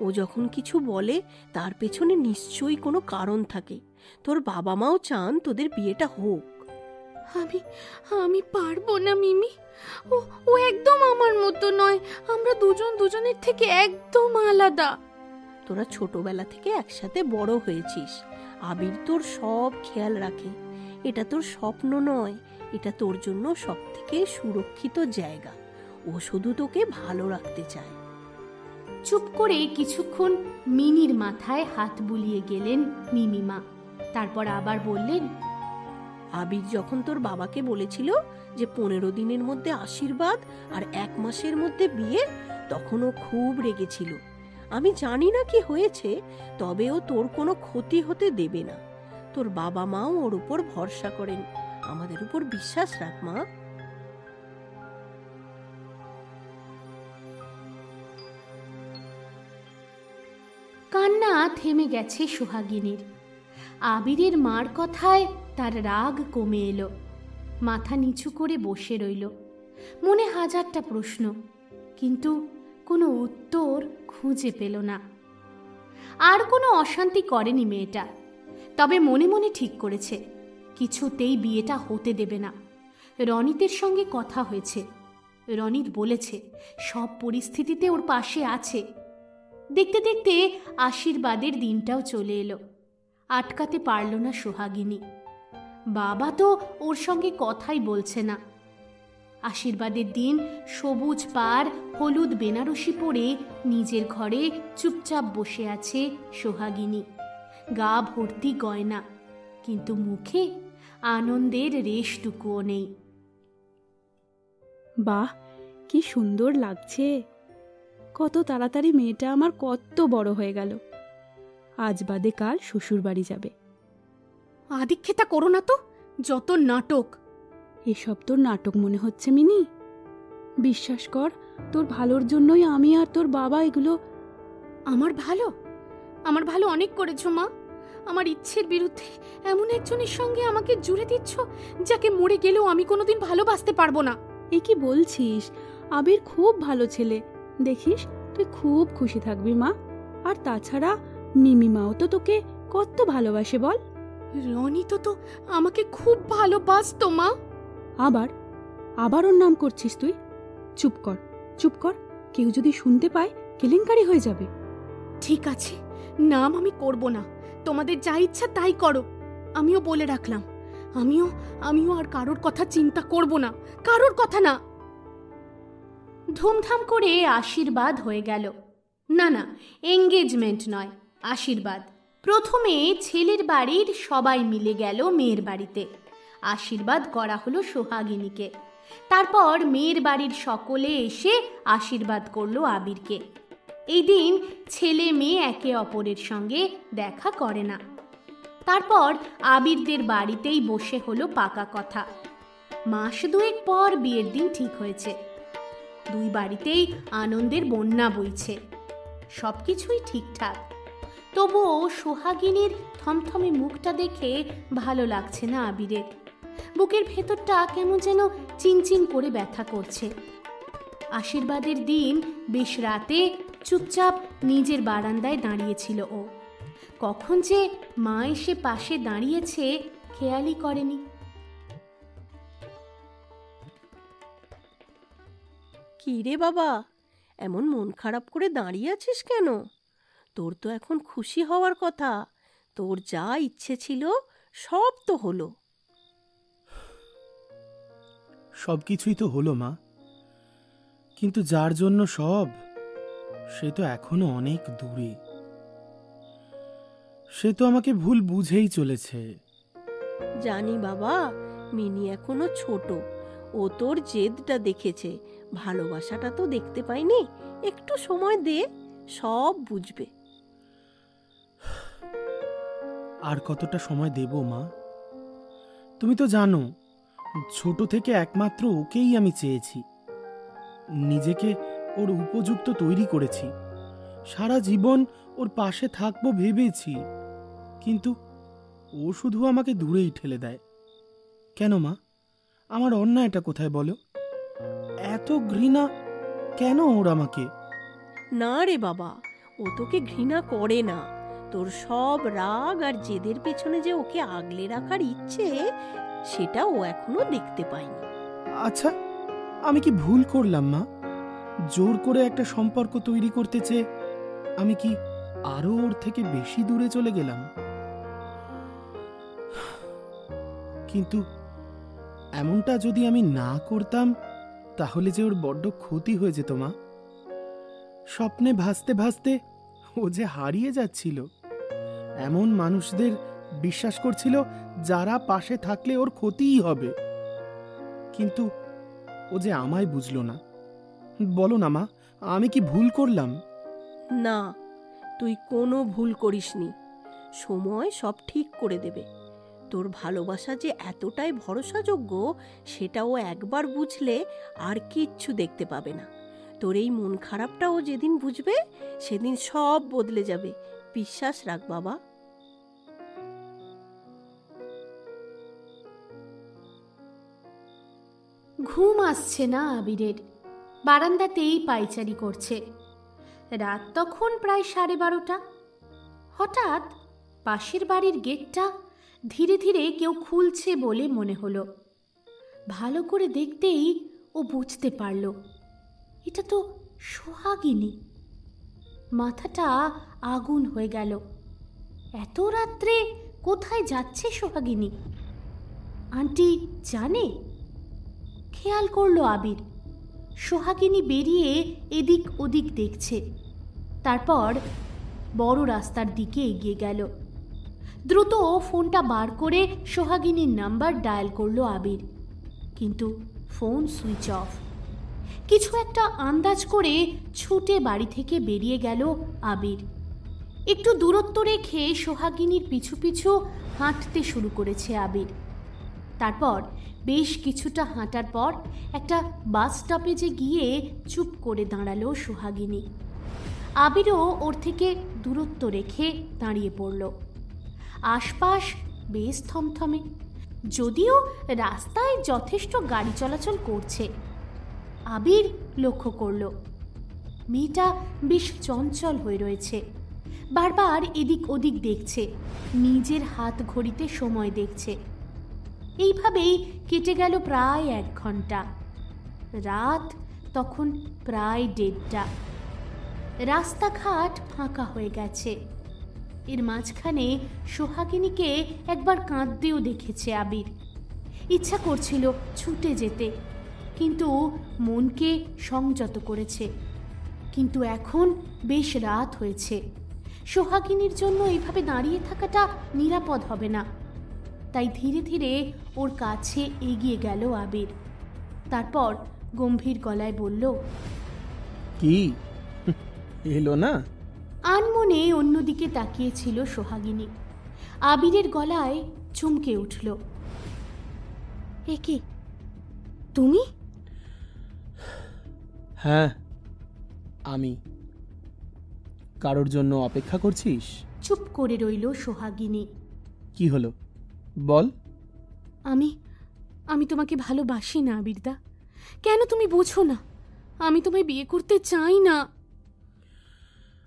ও যখন কিছু বলে তার পেছনে নিশ্চয়ই কোনো কারণ থাকে। তোর বাবা মাও চান তোদের বিয়েটা হোক। আমি পারবো না মিমি। ও একদম আমার মতো নয়। আমরা দুজন দুজনের থেকে একদম আলাদা। তোরা ছোটবেলা থেকে একসাথে বড় হয়েছিস। আবির তোর সব খেয়াল রাখে। এটা তোর স্বপ্ন নয়, এটা তোর জন্য সবথেকে সুরক্ষিত জায়গা। ও শুধু তোকে ভালো রাখতে চায়। চুপ করে কিছুক্ষণ মিনির মাথায় হাত বুলিয়ে গেলেন মিমিমা। তারপর আবার বললেন, আবির যখন তোর বাবাকে বলেছিল যে 15 দিনের মধ্যে আশীর্বাদ আর 1 মাসের মধ্যে বিয়ে, তখন ও খুব রেগেছিল। আমি জানি না কি হয়েছে, তবে ও তোর কোনো ক্ষতি হতে দেবে না। তোর বাবা মাও ওর উপর ভরসা করেন। আমাদের উপর বিশ্বাস রাখ মা। কান্না থেমে গেছে সোহাগিনীর। আবিরের মার কথায় তার রাগ কমে এলো। মাথা নিচু করে বসে রইল। মনে হাজারটা প্রশ্ন, কিন্তু কোনো উত্তর খুঁজে পেল না। আর কোনো অশান্তি করেনি মেয়েটা। তবে মনে মনে ঠিক করেছে কিছুতেই বিয়েটা হতে দেবে না। রনিতের সঙ্গে কথা হয়েছে। রনিত বলেছে সব পরিস্থিতিতে ওর পাশে আছে। দেখতে দেখতে আশীর্বাদের দিনটাও চলে এলো। আটকাতে পারল না সোহাগিনী। বাবা তো ওর সঙ্গে কথাই বলছে না। আশীর্বাদের দিন সবুজ পাড় হলুদ বেনারসি পরে নিজের ঘরে চুপচাপ বসে আছে সোহাগিনী। গা ভর্তি গয়না, কিন্তু মুখে আনন্দের রেশটুকুও নেই। বাহ, কি সুন্দর লাগছে। কত তাড়াতাড়ি মেয়েটা আমার কত বড় হয়ে গেল। আজ বাদে কাল শ্বশুর বাড়ি যাবে। আদিক্ষেতা করো না তো, যত নাটক। এসব তোর নাটক মনে হচ্ছে মিনি? বিশ্বাস কর, তোর ভালোর জন্যই আমি আর তোর বাবা এগুলো। আমার ভালো অনেক করেছো মা। আমার ইচ্ছের বিরুদ্ধে এমন একজনের সঙ্গে আমাকে জুড়ে দিচ্ছ যাকে মরে গেলেও আমি কোনোদিন ভালোবাসতে পারবো না। এ কি বলছিস? আবির খুব ভালো ছেলে, দেখিস তুই খুব খুশি থাকবি মা। আর তাছাড়া মিমিমাও তো তোকে কত ভালোবাসে বল। রনি তো আমাকে খুব ভালোবাসতো মা। আবার ওর নাম করছিস তুই? চুপ কর, চুপ কর। কেউ যদি শুনতে পায় কেলেঙ্কারি হয়ে যাবে। ঠিক আছে, নাম আমি করব না। তোমাদের যা ইচ্ছা তাই করো। আমিও বলে রাখলাম, আমিও আর কারোর কথা চিন্তা করব না, কারোর কথা না। ধুমধাম করে আশীর্বাদ হয়ে গেল। না, এঙ্গেজমেন্ট নয়, আশীর্বাদ। প্রথমে ছেলের বাড়ির সবাই মিলে গেল মেয়ের বাড়িতে। আশীর্বাদ করা হলো সোহাগিনীকে। তারপর মেয়ের বাড়ির সকলে এসে আশীর্বাদ করলো আবিরকে। এই দিন ছেলে মেয়ে একে অপরের সঙ্গে দেখা করে না। তারপর আবিরদের বাড়িতেই বসে হলো পাকা কথা। মাস 2 পর বিয়ের দিন ঠিক হয়েছে। 2 বাড়িতেই আনন্দের বন্যা বইছে। সবকিছুই ঠিকঠাক। তবুও সোহাগিনীর থমথমে মুখটা দেখে ভালো লাগছে না আবিরের। বুকের ভেতরটা কেমন যেন চিনচিন করে ব্যথা করছে। আশীর্বাদের দিন বেশ রাতে চুপচাপ নিজের বারান্দায় দাঁড়িয়েছিল ও। কখন যে মা এসে পাশে দাঁড়িয়েছে খেয়ালই করেনি। কি রে বাবা, এমন মন খারাপ করে দাঁড়িয়ে আছিস কেন? তোর তো এখন খুশি হওয়ার কথা। তোর যা ইচ্ছে ছিল সব তো হলো। সব কিছুই তো হলো মা, কিন্তু যার জন্য সব, সে তো এখনো অনেক দূরে। সে তো আমাকে ভুল বুঝেই চলেছে। জানি বাবা, মিনি এখনো ছোট। ও তোর জেদটা দেখেছে, ভালোবাসাটা তো দেখতে পাইনি। একটু সময় দে, সব বুঝবে। আর কতটা সময় দেব মা? তুমি তো জানো, ছোট থেকে একমাত্র ওকেই আমি চেয়েছি। নিজেকে ওর উপযুক্ত তৈরি করেছি, সারা জীবন ওর পাশে থাকবো ভেবেছি। কিন্তু ও শুধু আমাকে দূরেই ঠেলে দেয়। কেন মা, আমার অন্যায়টা কোথায় বলো? এত ঘৃণা কেন ওর আমাকে? না রে বাবা, ও তোকে ঘৃণা করে না। তোর সব রাগ আর জেদের পেছনে যে ওকে আগলে রাখার ইচ্ছে, সেটা ও এখনো দেখতে পায়নি। আচ্ছা, আমি কি ভুল করলাম মা? জোর করে একটা সম্পর্ক তৈরি করতে চেয়ে আমি কি আরো ওর থেকে বেশি দূরে চলে গেলাম? কিন্তু এমনটা যদি আমি না করতাম, তাহলে যে ওর বড্ড ক্ষতি হয়ে যেত মা। স্বপ্নে ভাসতে ভাসতে ও যে হারিয়ে যাচ্ছিল। এমন মানুষদের বিশ্বাস করছিল যারা পাশে থাকলে ওর ক্ষতিই হবে। কিন্তু ও যে আমায় বুঝলো না। বলো না মা, আমি কি ভুল করলাম? না, তুই কোনো ভুল করিসনি। সময় সব ঠিক করে দেবে। তোর ভালোবাসা যে এতটাই ভরসাযোগ্য, সেটা ও একবার বুঝলে আর কিচ্ছু দেখতে পাবে না। তোর এই মন খারাপটা ও যেদিন বুঝবে, সেদিন সব বদলে যাবে। বিশ্বাস রাখ বাবা। ঘুম আসছে না আবিরের। বারান্দাতেই পায়চারি করছে। রাত তখন প্রায় 12:30। হঠাৎ পাশের বাড়ির গেটটা ধীরে ধীরে কেউ খুলছে বলে মনে হলো। ভালো করে দেখতেই ও বুঝতে পারল এটা তো সোহাগিনী। মাথাটা আগুন হয়ে গেল। এত রাত্রে কোথায় যাচ্ছে সোহাগিনী? আন্টি জানে? খেয়াল করলো আবির, সোহাগিনী বেরিয়ে এদিক ওদিক দেখছে। তারপর বড় রাস্তার দিকে এগিয়ে গেল। দ্রুত ফোনটা বার করে সোহাগিনীর নাম্বার ডায়াল করলো আবির, কিন্তু ফোন সুইচ অফ। কিছু একটা আন্দাজ করে ছুটে বাড়ি থেকে বেরিয়ে গেল আবির। একটু দূরত্ব রেখে সোহাগিনীর পিছু পিছু হাঁটতে শুরু করেছে আবির। তারপর বেশ কিছুটা হাঁটার পর একটা বাস স্টপেজে গিয়ে চুপ করে দাঁড়ালো সোহাগিনী। আবিরও ওর থেকে দূরত্ব রেখে দাঁড়িয়ে পড়ল। আশপাশ বেশ থমথমে, যদিও রাস্তায় যথেষ্ট গাড়ি চলাচল করছে। আবির লক্ষ্য করল মেয়েটা বেশ চঞ্চল হয়ে রয়েছে। বারবার এদিক ওদিক দেখছে, নিজের হাত ঘড়িতে সময় দেখছে। এইভাবেই কেটে গেল প্রায় 1 ঘন্টা। রাত তখন প্রায় 1:30। রাস্তাঘাট ফাঁকা হয়ে গেছে। এর মাঝখানে সোহাগিনীকে একবার কাঁদতেও দেখেছে আবির। ইচ্ছা করছিল ছুটে যেতে, কিন্তু মনকে সংযত করেছে। কিন্তু এখন বেশ রাত হয়েছে। সোহাগিনীর জন্য এইভাবে দাঁড়িয়ে থাকাটা নিরাপদ হবে না। তাই ধীরে ধীরে ওর কাছে এগিয়ে গেল আবির। তারপর গম্ভীর গলায় বলল, কি এলো না? আনমনে অন্যদিকে তাকিয়েছিল সোহাগিনী। আবিরের গলায় চমকে উঠল, এ কি তুমি? হ্যাঁ, আমি। কারোর জন্য অপেক্ষা করছিস? চুপ করে রইল সোহাগিনী। কি হলো বল। আমি তোমাকে ভালোবাসি না আবিরদা। কেন তুমি বোঝো না? আমি তোমায় বিয়ে করতে চাই না।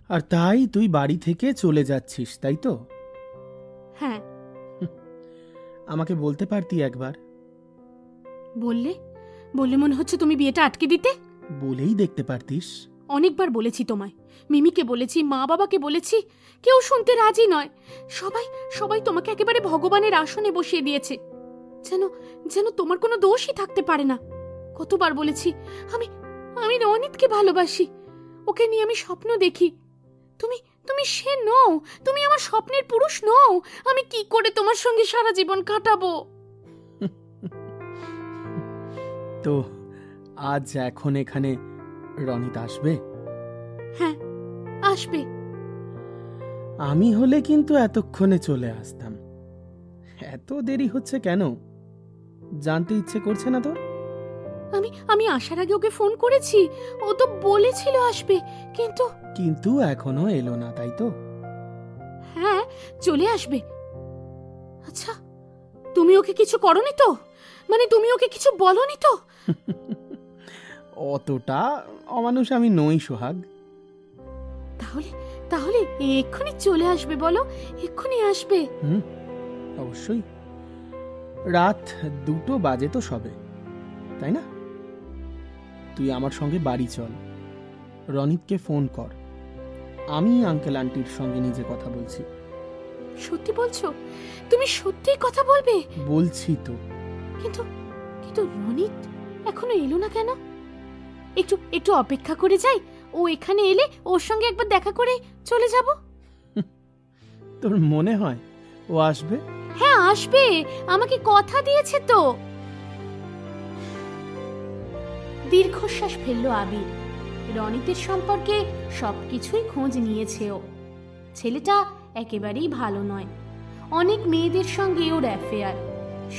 আর তাই তুই বাড়ি থেকে চলে যাচ্ছিস, তাই তো? হ্যাঁ। আমাকে বলতে পারতি একবার। বললে মনে হচ্ছে তুমি বিয়েটা আটকে দিতে। বলেই দেখতে পারতিস। অনেকবার বলেছি তোমায়, মিমিকে বলেছি, মা বাবাকে বলেছি, কেউ শুনতে রাজি নয়। সবাই তোমাকে একেবারে ভগবানের আসনে বসিয়ে দিয়েছে, যেন তোমার কোনো দোষই থাকতে পারে না। কতবার বলেছি আমি রনিতকে ভালোবাসি, ওকে নিয়ে আমি স্বপ্ন দেখি। তুমি সে নও, তুমি আমার স্বপ্নের পুরুষ নও। আমি কি করে তোমার সঙ্গে সারা জীবন কাটাবো? তো আজ এখন এখানে রনিত আসবে? হ্যাঁ, আসবে। আমি হলে কিন্তু এতক্ষণে চলে আসতাম। এত দেরি হচ্ছে কেন? জানতে ইচ্ছে করছে না তোর? আমি আসার আগে ওকে ফোন করেছি, ও তো বলেছিল আসবে, কিন্তু এখনো এলো না, তাই তো? হ্যাঁ, চলে আসবে। আচ্ছা, তুমি ওকে কিছু করনি তো? মানে তুমি ওকে কিছু বলনি তো? অতটা অমানুষ আমি নই সোহাগ। তাহলে এক্ষুনি চলে আসবে, বলো, এক্ষুনি আসবে। অবশ্যই। রাত 2টো বাজে তো সবে, তাই না? তুই আমার সঙ্গে বাড়ি চল, রনিতকে ফোন কর। আমি আঙ্কেল আন্টির সঙ্গে নিজে কথা বলছি। সত্যি বলছো? তুমি সত্যিই কথা বলবে? বলছি তো। কিন্তু রনিত এখনো এলো না কেন? একটু অপেক্ষা করে যাই, ও এখানে এলে ওর সঙ্গে একবার দেখা করে চলে যাব। তোর মনে হয় ও আসবে? হ্যাঁ, আসবে, আমাকে কথা দিয়েছে তো। দীর্ঘশ্বাস ফেললো আবির। রনিতের সম্পর্কে সবকিছুই খোঁজ নিয়েছে ও। ছেলেটা একেবারেই ভালো নয়, অনেক মেয়েদের সঙ্গে ওর অ্যাফেয়ার।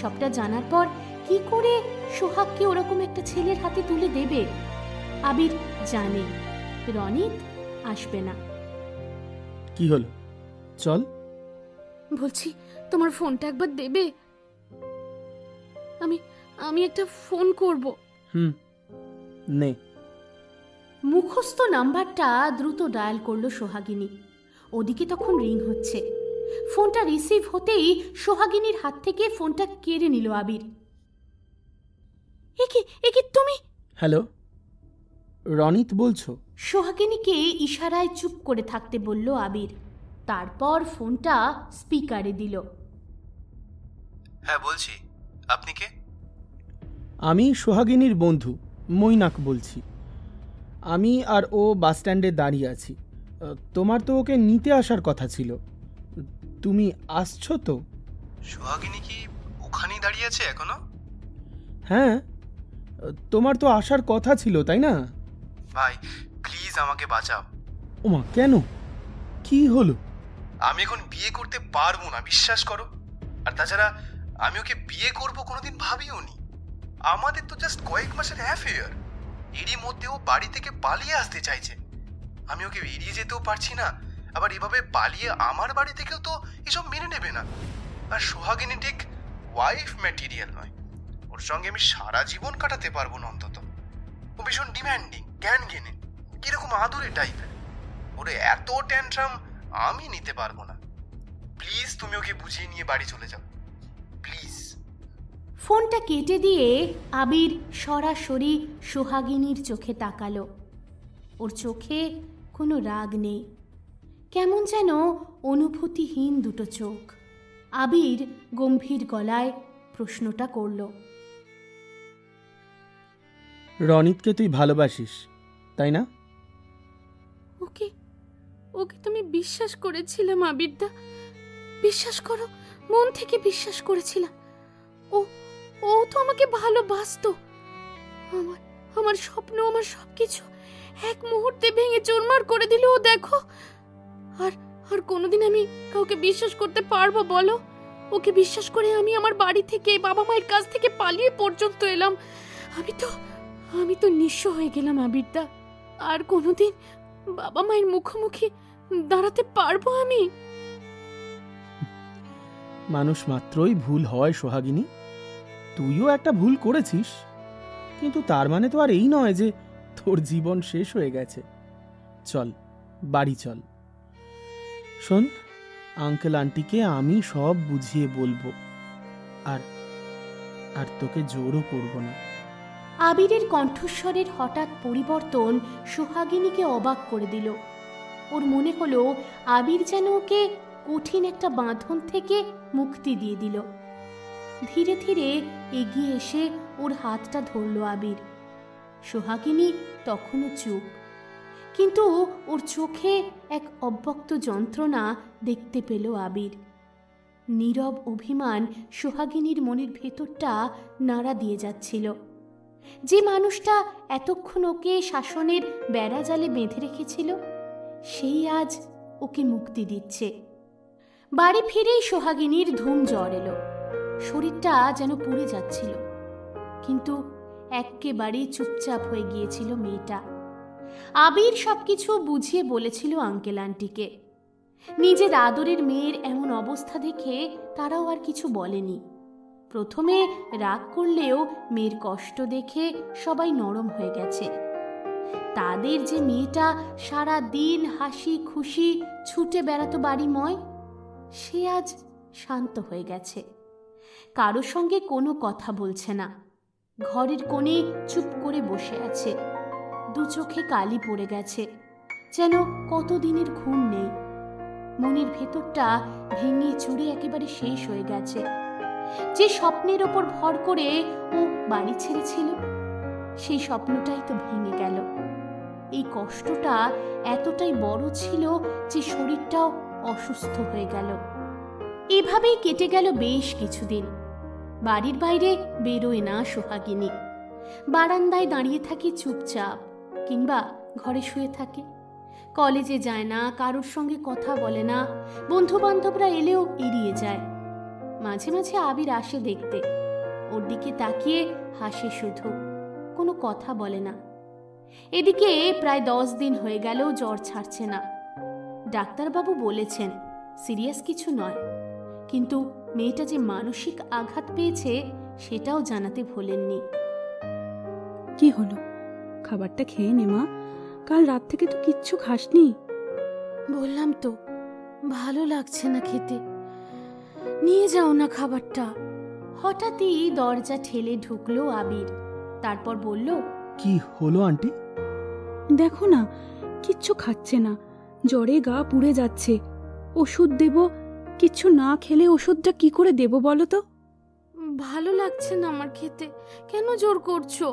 সবটা জানার পর কি করে সোহাগকে ওরকম একটা ছেলের হাতে তুলে দেবে? আবির জানে রনিত আসবে না। কি হলো, চল। বলছি, তোমার ফোনটা একবার দেবে? আমি একটা ফোন করব। নে। মুখস্থ নাম্বারটা দ্রুত ডায়াল করলো সোহাগিনী। ওদিকে তখন রিং হচ্ছে। ফোনটা রিসিভ হতেই সোহাগিনীর হাত থেকে ফোনটা কেড়ে নিল আবির। একে তুমি? হ্যালো, রনিত বলছো? সোহাগিনীকে ইশারায় চুপ করে থাকতে বলল আবির। তারপর ফোনটা স্পিকারে দিল। হ্যাঁ, বলছি। আপনি কে? আমি সোহাগিনীর বন্ধু মৈনাক বলছি। আমি আর ও বাস স্ট্যান্ডে দাঁড়িয়ে আছি। তোমার তো ওকে নিতে আসার কথা ছিল, তুমি আসছো তো? সোহাগিনী কি ওখানেই দাঁড়িয়ে আছে এখনো? হ্যাঁ, তোমার তো আসার কথা ছিল, তাই না? ভাই, প্লিজ আমাকে বাঁচাও। ওমা, কেন? কি হলো? আমি এখন বিয়ে করতে পারবো না, বিশ্বাস করো। আর তাছাড়া আমি ওকে বিয়ে করব কোনোদিন ভাবিও নি। আমাদের তো জাস্ট কয়েক মাসের অ্যাফেয়ার। এরই মধ্যে ও বাড়ি থেকে পালিয়ে আসতে চাইছে। আমি ওকে এড়িয়ে যেতেও পারছি না, আবার এভাবে পালিয়ে আমার বাড়ি থেকেও তো এসব মেনে নেবে না। আর সোহাগিনী ঠিক ওয়াইফ ম্যাটেরিয়াল নয়, ওর সঙ্গে আমি সারা জীবন কাটাতে পারবো না অন্তত। ও ভীষণ ডিম্যান্ডিং, জ্ঞান জ্ঞানে, কিরকম আদুরে টাইপের। ওরে এত ট্যান্ট্রাম আমি নিতে পারবো না। প্লিজ তুমি ওকে বুঝিয়ে নিয়ে বাড়ি চলে যাও, প্লিজ। ফোনটা কেটে দিয়ে আবির সরাসরি সোহাগিনীর চোখে তাকালো। ওর চোখে কোনো রাগ নেই, কেমন যেন অনুভূতিহীন দুটো চোখ। আবির গম্ভীর গলায় প্রশ্নটা করল, রনিতকে তুই ভালোবাসিস, তাই না? ওকে তুমি বিশ্বাস করেছিলাম আবিরদা, বিশ্বাস করো, মন থেকে বিশ্বাস করেছিলাম। ও তো আমাকে ভালোবাসতো। আমার স্বপ্ন, আমার সবকিছু এক মুহূর্তে ভেঙে চুরমার করে দিল ও, দেখো। আর কোনোদিন আমি কাউকে বিশ্বাস করতে পারবো বলো? ওকে বিশ্বাস করে আমি আমার বাড়ি থেকে, বাবা মায়ের কাছ থেকে পালিয়ে পর্যন্ত এলাম। আমি তো নিঃস্ব হয়ে গেলাম আবিরদা। আর কোনোদিন বাবা মায়ের মুখোমুখি দাঁড়াতে পারবো আমি? মানুষ মাত্রই ভুল হয় সোহাগিনী, তুইও একটা ভুল করেছিস, কিন্তু তার মানে তো আর এই নয় যে তোর জীবন শেষ হয়ে গেছে। চল বাড়ি চল। শোন, আঙ্কেল আন্টিকে আমি সব বুঝিয়ে বলবো, আর আর তোকে জোরও করব না। আবিরের কণ্ঠস্বরের হঠাৎ পরিবর্তন সোহাগিনীকে অবাক করে দিল। ওর মনে হলো আবির যেন ওকে কঠিন একটা বাঁধন থেকে মুক্তি দিয়ে দিল। ধীরে ধীরে এগিয়ে এসে ওর হাতটা ধরল আবির। সোহাগিনী তখনও চুপ, কিন্তু ওর চোখে এক অব্যক্ত যন্ত্রণা দেখতে পেল আবির। নীরব অভিমান সোহাগিনীর মনের ভেতরটা নাড়া দিয়ে যাচ্ছিল। যে মানুষটা এতক্ষণ ওকে শাসনের বেড়াজালে বেঁধে রেখেছিল, সেই আজ ওকে মুক্তি দিচ্ছে। বাড়ি ফিরেই সোহাগিনীর ধুম জ্বর এলো। শরীরটা যেন পুড়ে যাচ্ছিল, কিন্তু এক্কেবারে চুপচাপ হয়ে গিয়েছিল মেয়েটা। আবির সবকিছু বুঝিয়ে বলেছিল আঙ্কেল আন্টিকে। নিজের আদরের মেয়ের এমন অবস্থা দেখে তারাও আর কিছু বলেনি। প্রথমে রাগ করলেও মেয়ের কষ্ট দেখে সবাই নরম হয়ে গেছে। তাদের যে মেয়েটা সারা দিন হাসি খুশি ছুটে বেড়াতো বাড়িময়, সে আজ শান্ত হয়ে গেছে। কারো সঙ্গে কোনো কথা বলছে না, ঘরের কোণে চুপ করে বসে আছে। দু চোখে কালি পড়ে গেছে, যেন কতদিনের ঘুম নেই। মনের ভেতরটা ভেঙে চুরে একেবারে শেষ হয়ে গেছে। যে স্বপ্নের ওপর ভর করে ও বাড়ি ছেড়েছিল, সেই স্বপ্নটাই তো ভেঙে গেল। এই কষ্টটা এতটাই বড় ছিল যে শরীরটাও অসুস্থ হয়ে গেল। এভাবেই কেটে গেল বেশ কিছুদিন। বাড়ির বাইরে বেরোয় না সোহাগিনী। বারান্দায় দাঁড়িয়ে থাকে চুপচাপ, কিংবা ঘরে শুয়ে থাকে। কলেজে যায় না, কারোর সঙ্গে কথা বলে না, বন্ধু বান্ধবরা এলেও এড়িয়ে যায়। মাঝে মাঝে আবির আসে দেখতে, ওর দিকে তাকিয়ে হাসে শুধু, কোনো কথা বলে না। এদিকে প্রায় 10 দিন হয়ে গেল জ্বর ছাড়ছে না। ডাক্তারবাবু বলেছেন সিরিয়াস কিছু নয়, কিন্তু মেয়েটা যে মানসিক আঘাত পেয়েছে সেটাও জানাতে ভোলেননি। কি হলো? খাবারটা খেয়ে নে মা, কাল রাত থেকে তো কিচ্ছু খাসনি। বললাম তো ভালো লাগছে না খেতে, নিয়ে যাও না খাবারটা। হঠাৎই দরজা ঠেলে ঢুকলো আবির, তারপর বলল, কি হলো আন্টি? দেখো না, কিচ্ছু খাচ্ছে না, জ্বরে গা পুড়ে যাচ্ছে। ওষুধ দেব, কিচ্ছু না খেলে ওষুধটা কি করে দেব বলো তো? ভালো লাগছে না আমার খেতে, কেন জোর করছো?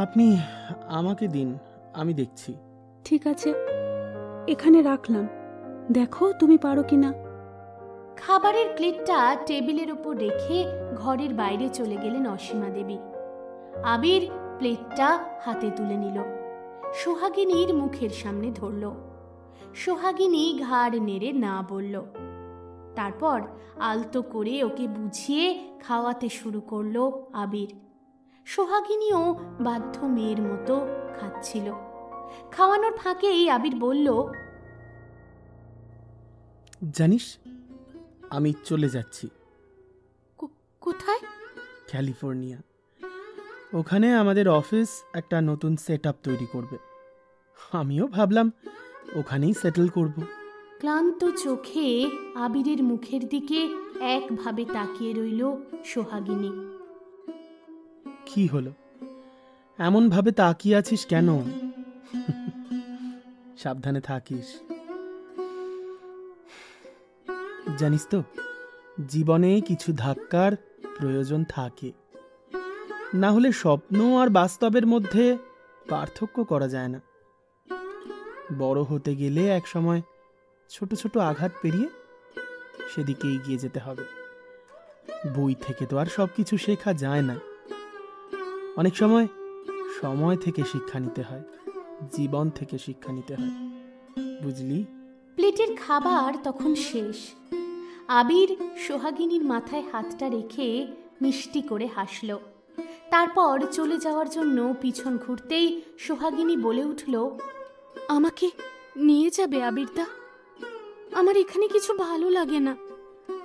আপনি আমাকে দিন, আমি দেখছি। ঠিক আছে, এখানে রাখলাম, দেখো তুমি পারো কিনা। খাবারের প্লেটটা টেবিলের উপর রেখে ঘরের বাইরে চলে গেলেন অসীমা দেবী। আবির প্লেটটা হাতে তুলে নিল, সোহাগিনীর মুখের সামনে ধরল। সোহাগিনী ঘাড় নেড়ে না বলল। তারপর আলতো করে ওকে বুঝিয়ে খাওয়াতে শুরু করলো আবির। সোহাগিনীও বাধ্য মেয়ের মতো খাচ্ছিল। খাওয়ানোর ফাঁকেই আবির বলল, জানিস, আমি চলে যাচ্ছি। কোথায়? ক্যালিফোর্নিয়া। ওখানে আমাদের অফিস একটা নতুন সেট আপ তৈরি করবে। আমিও ভাবলাম ওখানেই সেটেল করব। ক্লান্ত চোখে আবিরের মুখের দিকে একভাবে তাকিয়ে রইল সোহাগিনী। কি হলো, এমন ভাবে তাকিয়ে আছিস কেন? সাবধানে থাকিস। জানিস তো, জীবনে কিছু ধাক্কার প্রয়োজন থাকে, না হলে স্বপ্ন আর বাস্তবের মধ্যে পার্থক্য করা যায় না। বড় হতে গেলে এক সময় ছোট ছোট আঘাত পেরিয়ে সেদিকে এগিয়ে যেতে হবে। বই থেকে তো আর সবকিছু শেখা যায় না। অনেক সময় সময় থেকে শিক্ষা নিতে হয়, জীবন থেকে শিক্ষা নিতে হয়, বুঝলি? প্লেটের খাবার তখন শেষ। আবির সোহাগিনীর মাথায় হাতটা রেখে মিষ্টি করে হাসল। তারপর চলে যাওয়ার জন্য পিছন ঘুরতেই সোহাগিনী বলে উঠল, আমাকে নিয়ে যাবে আবিরদা? আমার এখানে কিছু ভালো লাগে না,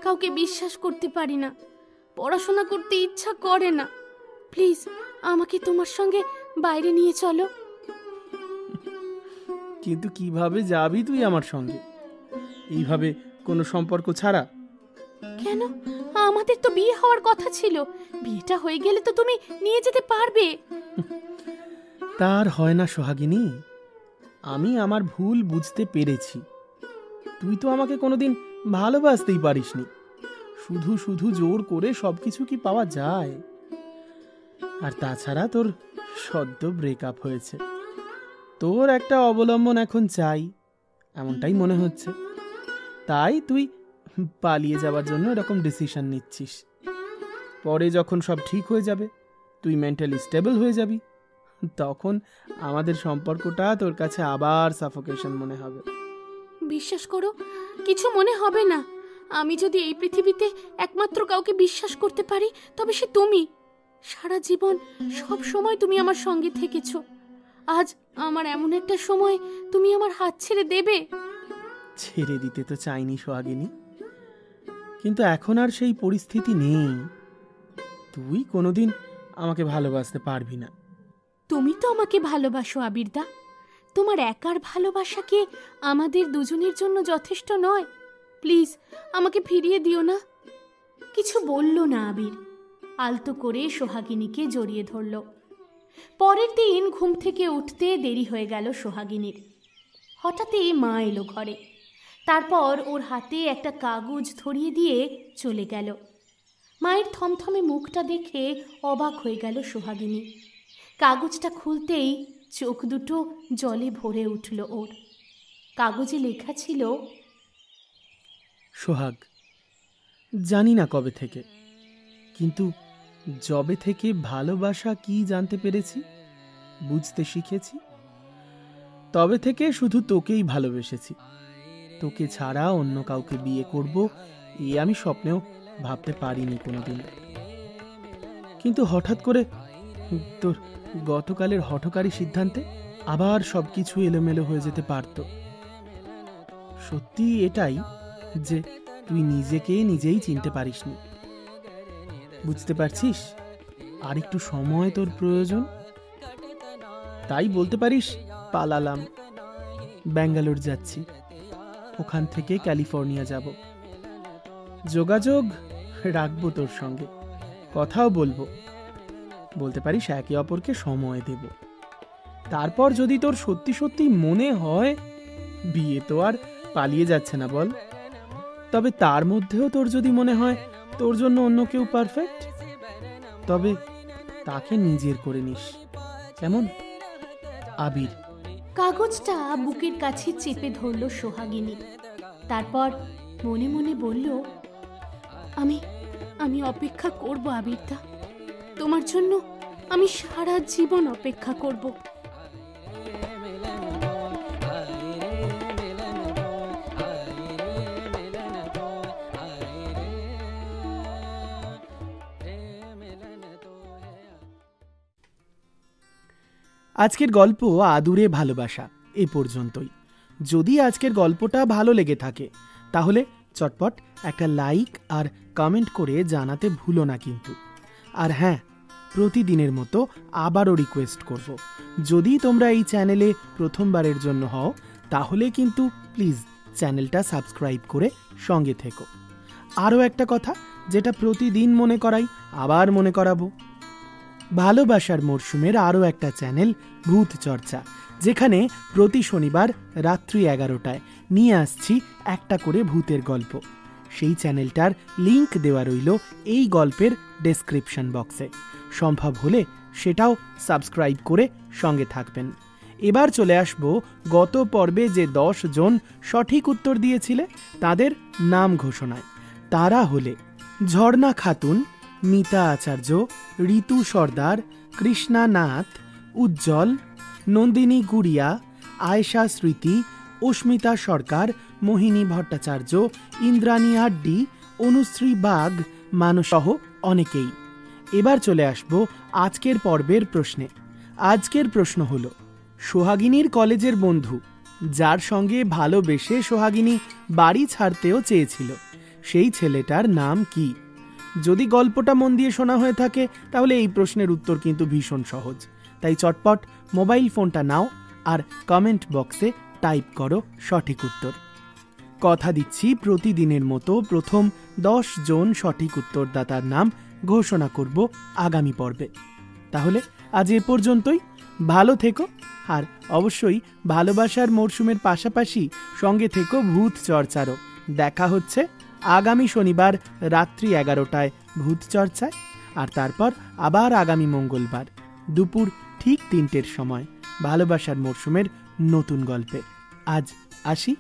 কাউকে বিশ্বাস করতে পারি না, পড়াশোনা করতে ইচ্ছা করে না। প্লিজ আমাকে তোমার সঙ্গে বাইরে নিয়ে চলো। কিন্তু কিভাবে যাবি তুই আমার সঙ্গে, এইভাবে কোনো সম্পর্ক ছাড়া? কেন? আমাদের তো বিয়ে হওয়ার কথা ছিল, বিয়েটা হয়ে গেলে তো তুমি নিয়ে যেতে পারবে। তার হয় না সোহাগিনী, আমি আমার ভুল বুঝতে পেরেছি। তুই তো আমাকে কোনোদিন ভালোবাসতেই পারিসনি, শুধু শুধু জোর করে সবকিছু কি পাওয়া যায়? আর তাছাড়া তোর সদ্য ব্রেকআপ হয়েছে, তোর একটা অবলম্বন এখন চাই, এমনটাই মনে হচ্ছে। তাই তুই পালিয়ে যাওয়ার জন্য এরকম ডিসিশন নিচ্ছিস। পরে যখন সব ঠিক হয়ে যাবে, তুই মেন্টালি স্টেবল হয়ে যাবি, তখন আমাদের সম্পর্কটা তোর কাছে আবার সাফোকেশন মনে হবে। বিশ্বাস করো, কিছু মনে হবে না। আমি যদি এই পৃথিবীতে একমাত্র কাউকে বিশ্বাস করতে পারি, তবে সে তুমি। সারা জীবন সব সময় তুমি আমার সঙ্গে থেকেছো। আজ আমার এমন একটা সময়, তুমি আমার হাত ছেড়ে দেবে? ছেড়ে দিতে তো চাইনি সোহাগিনী, কিন্তু এখন আর সেই পরিস্থিতি নেই। তুই কোনোদিন আমাকে ভালোবাসতে পারবি না। তুমি তো আমাকে ভালোবাসো আবিরদা। তোমার একার ভালোবাসা কি আমাদের দুজনের জন্য যথেষ্ট নয়? প্লিজ আমাকে ফিরিয়ে দিও না। কিছু বলল না আবির, আলতো করে সোহাগিনীকে জড়িয়ে ধরল। পরের দিন ঘুম থেকে উঠতে দেরি হয়ে গেল সোহাগিনীর। হঠাৎই মা এলো ঘরে, তারপর ওর হাতে একটা কাগজ ধরিয়ে দিয়ে চলে গেল। মায়ের থমথমে মুখটা দেখে অবাক হয়ে গেল সোহাগিনী। কাগজটা খুলতেই চোখ দুটো জলে ভরে উঠল ওর। কাগজে লেখা ছিল, সোহাগ, জানি না কবে থেকে, কিন্তু যবে থেকে ভালোবাসা কি জানতে পেরেছি, বুঝতে শিখেছি, তবে থেকে শুধু তোকেই ভালোবেসেছি। তোকে ছাড়া অন্য কাউকে বিয়ে করব এ আমি স্বপ্নেও ভাবতে পারিনি কোনোদিন। কিন্তু হঠাৎ করে তোর গতকালের হঠকারী সিদ্ধান্তে আবার সবকিছু এলোমেলো হয়ে যেতে পারত। সত্যি এটাই যে তুই নিজেকে নিজেই চিনতে পারিসনি। বুঝতে পারছিস আর একটু সময় তোর প্রয়োজন। তাই বলতে পারিস পালালাম, ব্যাঙ্গালোর যাচ্ছি, ওখান থেকে ক্যালিফোর্নিয়া যাব। যোগাযোগ রাখবো তোর সঙ্গে, কথাও বলবো, বলতে পারিস একে অপরকে সময় দেব। তারপর যদি তোর সত্যি সত্যি মনে হয়, বিয়ে তো আর পালিয়ে যাচ্ছে না বল, তবে তার মধ্যেও তোর যদি মনে হয় তোর জন্য অন্য কেউ পারফেক্ট, তবে তাকে নিজের করে নিস। কেমন? আবির। কাগজটা বুকের কাছে চেপে ধরল সোহাগিনী। তারপর মনে মনে বলল, আমি অপেক্ষা করব আবিরদা, তোমার জন্য আমি সারা জীবন অপেক্ষা করব। আজকের গল্প আদুরে ভালোবাসা এ পর্যন্তই। যদি আজকের গল্পটা ভালো লেগে থাকে তাহলে চটপট একটা লাইক আর কমেন্ট করে জানাতে ভুলো না কিন্তু। আর হ্যাঁ, প্রতিদিনের মতো আবারও রিকোয়েস্ট করব, যদি তোমরা এই চ্যানেলে প্রথমবারের জন্য হও তাহলে কিন্তু প্লিজ চ্যানেলটা সাবস্ক্রাইব করে সঙ্গে থেকো। আরও একটা কথা যেটা প্রতিদিন মনে করাই, আবার মনে করাবো, ভালোবাসার মরশুমের আরও একটা চ্যানেল ভূত চর্চা, যেখানে প্রতি শনিবার রাত্রি 11টায় নিয়ে আসছি একটা করে ভূতের গল্প। সেই চ্যানেলটার লিংক দেওয়া রইল এই গল্পের ডেসক্রিপশন বক্সে। সম্ভব হলে সেটাও সাবস্ক্রাইব করে সঙ্গে থাকবেন। এবার চলে আসব গত পর্বে যে 10 জন সঠিক উত্তর দিয়েছিলে তাদের নাম ঘোষণায়। তারা হলে ঝর্ণা খাতুন, মিতা আচার্য, ঋতু সর্দার, কৃষ্ণা নাথ, উজ্জ্বল, নন্দিনী গুড়িয়া, আয়েশা স্মৃতি, অস্মিতা সরকার, মোহিনী ভট্টাচার্য, ইন্দ্রাণী আড্ডি, অনুশ্রী বাগ, মানসহ অনেকেই। এবার চলে আসব আজকের পর্বের প্রশ্নে। আজকের প্রশ্ন হল, সোহাগিনীর কলেজের বন্ধু যার সঙ্গে ভালোবেসে সোহাগিনী বাড়ি ছাড়তেও চেয়েছিল, সেই ছেলেটার নাম কি? যদি গল্পটা মন দিয়ে শোনা হয়ে থাকে তাহলে এই প্রশ্নের উত্তর কিন্তু ভীষণ সহজ। তাই চটপট মোবাইল ফোনটা নাও আর কমেন্ট বক্সে টাইপ করো সঠিক উত্তর। কথা দিচ্ছি প্রতিদিনের মতো প্রথম 10 জন সঠিক উত্তরদাতার নাম ঘোষণা করব আগামী পর্বে। তাহলে আজ এ পর্যন্তই। ভালো থেকো, আর অবশ্যই ভালোবাসার মরশুমের পাশাপাশি সঙ্গে থেকো ভূত চর্চারও। দেখা হচ্ছে আগামী শনিবার রাত্রি 11টায় ভূত চর্চায়, আর তারপর আবার আগামী মঙ্গলবার দুপুর ঠিক 3টের সময় ভালোবাসার মরশুমের নতুন গল্পে। আজ আসি।